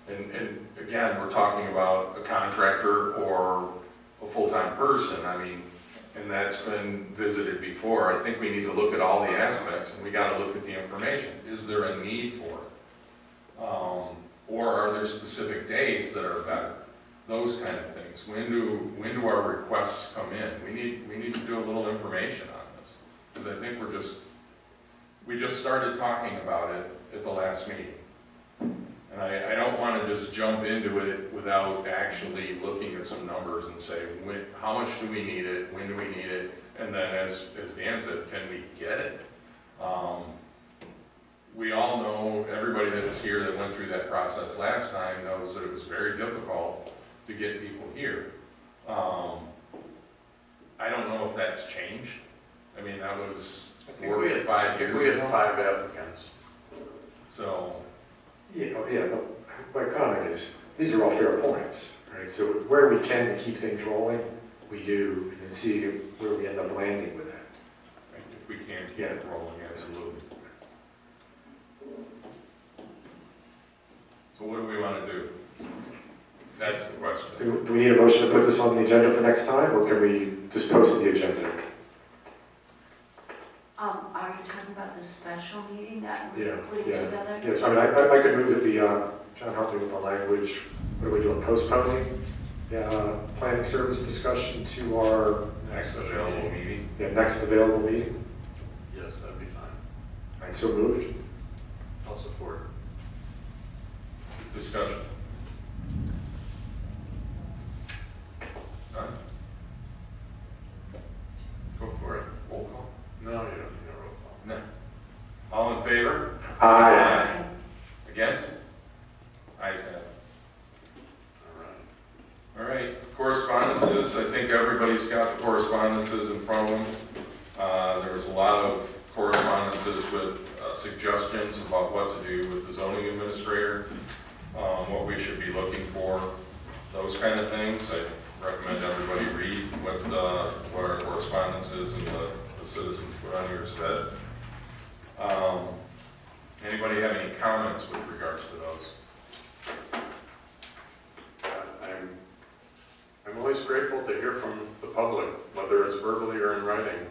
Speaker 1: and again, we're talking about a contractor or a full-time person, I mean, and that's been visited before. I think we need to look at all the aspects, and we got to look at the information. Is there a need for it? Or are there specific days that are better? Those kind of things. When do our requests come in? We need to do a little information on this, because I think we just started talking about it at the last meeting. And I don't want to just jump into it without actually looking at some numbers and say, how much do we need it, when do we need it, and then as Dan said, can we get it? We all know, everybody that was here that went through that process last time knows that it was very difficult to get people here. I don't know if that's changed. I mean, that was 4 or 5 years ago.
Speaker 8: We had 5 applicants.
Speaker 1: So.
Speaker 13: Yeah, my comment is, these are all fair points, right? So where we can keep things rolling, we do, and then see where we end up landing with that.
Speaker 1: If we can keep it rolling, absolutely. So what do we want to do? That's the question.
Speaker 13: Do we need a motion to put this on the agenda for next time, or can we just post the agenda?
Speaker 12: Are you talking about the special meeting that we're putting together?
Speaker 13: Yes, I mean, I could move that the, John help me with the language, what are we doing, postponing planning service discussion to our
Speaker 1: Next available meeting.
Speaker 13: next available meeting?
Speaker 8: Yes, that'd be fine.
Speaker 13: All right, so moved.
Speaker 8: I'll support.
Speaker 1: Discussion. None? Go for it. Roll call.
Speaker 8: No, you don't need a roll call.
Speaker 1: No. All in favor?
Speaker 13: Aye.
Speaker 1: Against? Ayes have it. All right, correspondences. I think everybody's got the correspondences in front of them. There was a lot of correspondences with suggestions about what to do with the zoning administrator, what we should be looking for, those kind of things. I recommend everybody read what our correspondence is and the citizens put on here said. Anybody have any comments with regards to those?
Speaker 8: I'm always grateful to hear from the public, whether it's verbally or in writing.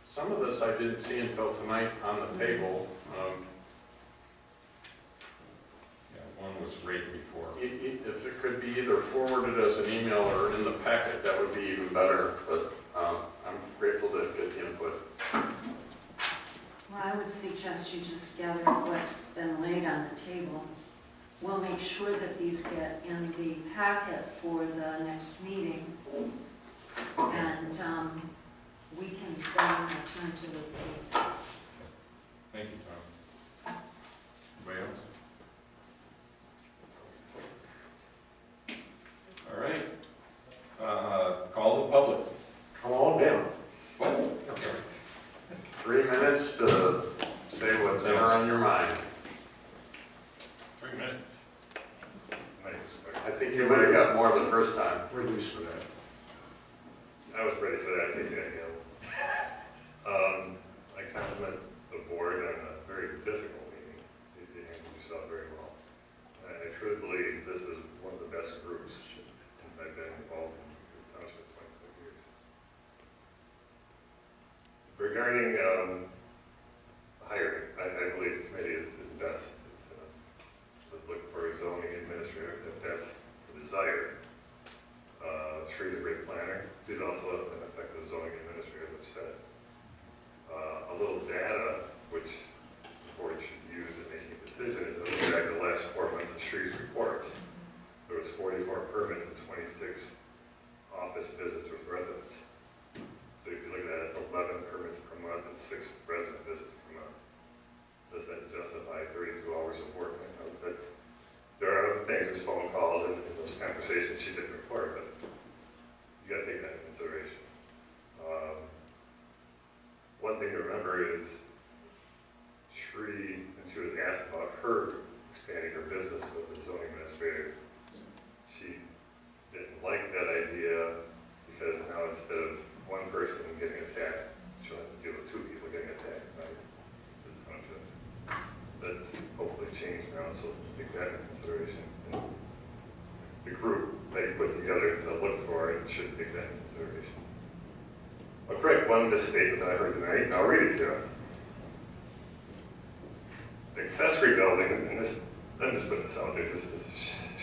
Speaker 8: Some of this I didn't see until tonight on the table.
Speaker 1: One was right before.
Speaker 8: If it could be either forwarded as an email or in the packet, that would be even better, but I'm grateful to get the input.
Speaker 12: Well, I would suggest you just gather what's been laid on the table. We'll make sure that these get in the packet for the next meeting. And we can then return to the case.
Speaker 1: Thank you, Tom. Anybody else? All right. Call the public.
Speaker 13: Come on down.
Speaker 1: What? I'm sorry.
Speaker 8: 3 minutes to say what's ever on your mind.
Speaker 1: 3 minutes.
Speaker 8: I think you might have got more the first time.
Speaker 13: We're loose for that.
Speaker 5: I was ready for that, Casey, I know. I compliment the board on a very difficult meeting. You handled yourself very well. I truly believe this is one of the best groups since I've been involved in this township 25 years. Regarding than 6 resident visits per month. Does that justify 32 hours of work? I know that there are other things, there's phone calls and those conversations she didn't record, but you gotta take that into consideration. One thing to remember is Shree, when she was asked about her expanding her business with the zoning administrator, she didn't like that idea because now instead of one person getting attacked, she'll have to deal with 2 people getting attacked, right? That's hopefully changed now, so take that into consideration. And the group they put together to look for it should take that into consideration. I'll correct one misstatement that I heard tonight, and I'll read it to you. Accessory building, and this, I'm just putting this out there just to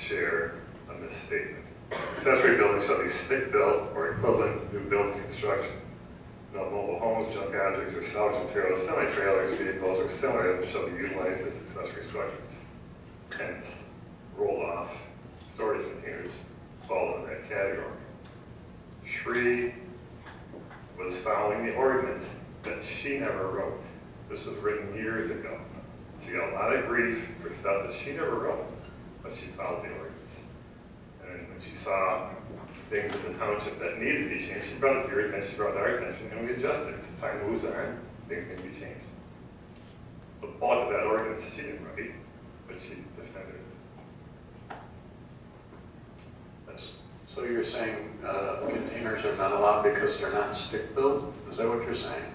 Speaker 5: share a misstatement. Accessory buildings shall be stick-built or equivalent new building construction. No mobile homes, junk objects, or salvage materials, semi-trailers, vehicles, or similar items shall be utilized as accessory structures. Hence, roll-off storage containers fall in that category. Shree was following the ordinance that she never wrote. This was written years ago. She got a lot of grief for stuff that she never wrote, but she followed the ordinance. And when she saw things in the township that needed to be changed, she brought it to your attention, she brought it to our attention, and we adjusted. As time moves on, things need to be changed. The bulk of that ordinance she didn't write, but she defended it.
Speaker 8: That's, so you're saying containers are not allowed because they're not stick-built? Is that what you're saying?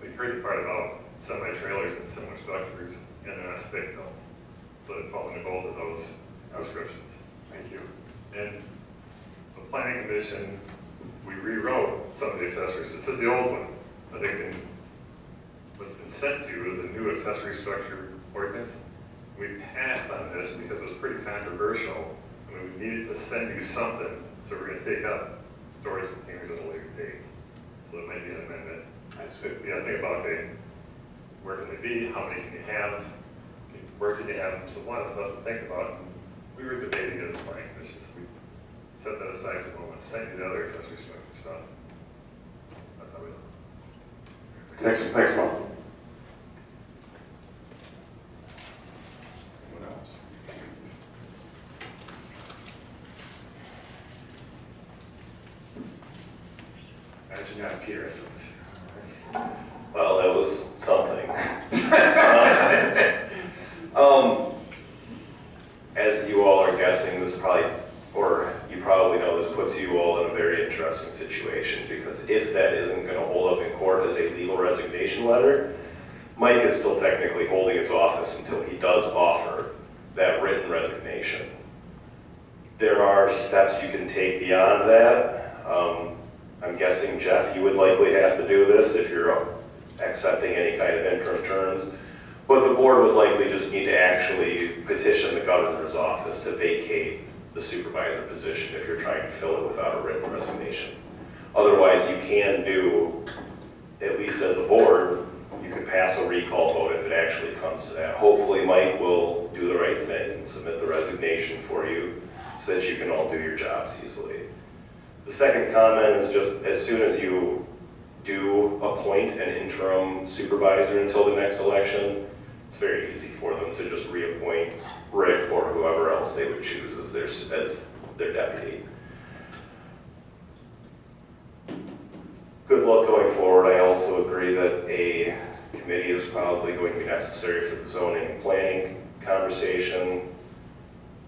Speaker 5: We heard the part about semi-trailers and similar structures, and they're not stick-built. So they fall into both of those descriptions.
Speaker 8: Thank you.
Speaker 5: And the planning commission, we rewrote some of the accessories. This is the old one, but what's been sent to you is a new accessory structure ordinance. We passed on this because it was pretty controversial. I mean, we needed to send you something, so we're going to take up storage containers at a later date. So it might be an amendment.
Speaker 8: I see.
Speaker 5: You got to think about, okay, where can they be? How many can you have? Where can you have them? So a lot of stuff to think about. We were debating it as a planning commission, so we set that aside for the moment, send you the other accessory structure stuff. That's how we look.
Speaker 13: Next one.
Speaker 10: Anyone else?
Speaker 13: Imagine that, Peter, as this.
Speaker 4: Well, that was something. As you all are guessing, this probably, or you probably know, this puts you all in a very interesting situation, because if that isn't going to hold up in court as a legal resignation letter, Mike is still technically holding his office until he does offer that written resignation. There are steps you can take beyond that. I'm guessing, Jeff, you would likely have to do this if you're accepting any kind of interim terms. But the board would likely just need to actually petition the governor's office to vacate the supervisor position if you're trying to fill it without a written resignation. Otherwise, you can do, at least as a board, you could pass a recall vote if it actually comes to that. Hopefully, Mike will do the right thing and submit the resignation for you so that you can all do your jobs easily. The second comment is just as soon as you do appoint an interim supervisor until the next election, it's very easy for them to just reappoint Rick or whoever else they would choose as their deputy. Good luck going forward. I also agree that a committee is probably going to be necessary for the zoning and planning conversation.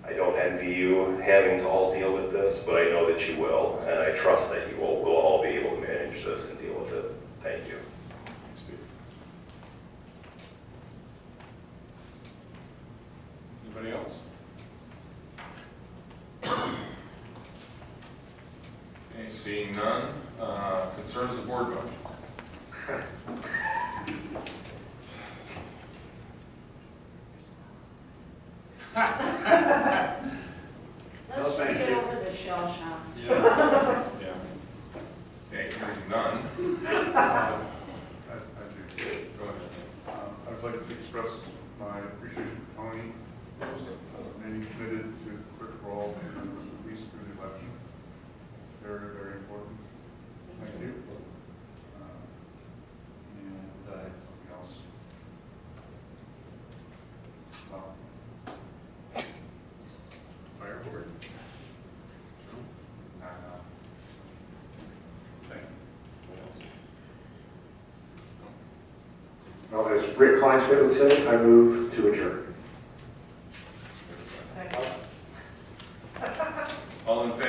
Speaker 4: I don't envy you having to all deal with this, but I know that you will, and I trust that you will all be able to manage this and deal with it. Thank you.
Speaker 10: Anybody else? Okay, seeing none. Concerns of board member?
Speaker 12: Let's just get over the shell shock.
Speaker 10: Yeah. Okay, hearing none. I do. Go ahead. I'd like to express my appreciation to Tony for remaining committed to the clerk role at least through the election. Very, very important. Thank you. And
Speaker 13: Well, as Rick Kleinsmith would say, I move to adjourn.
Speaker 9: Second.
Speaker 1: All in favor?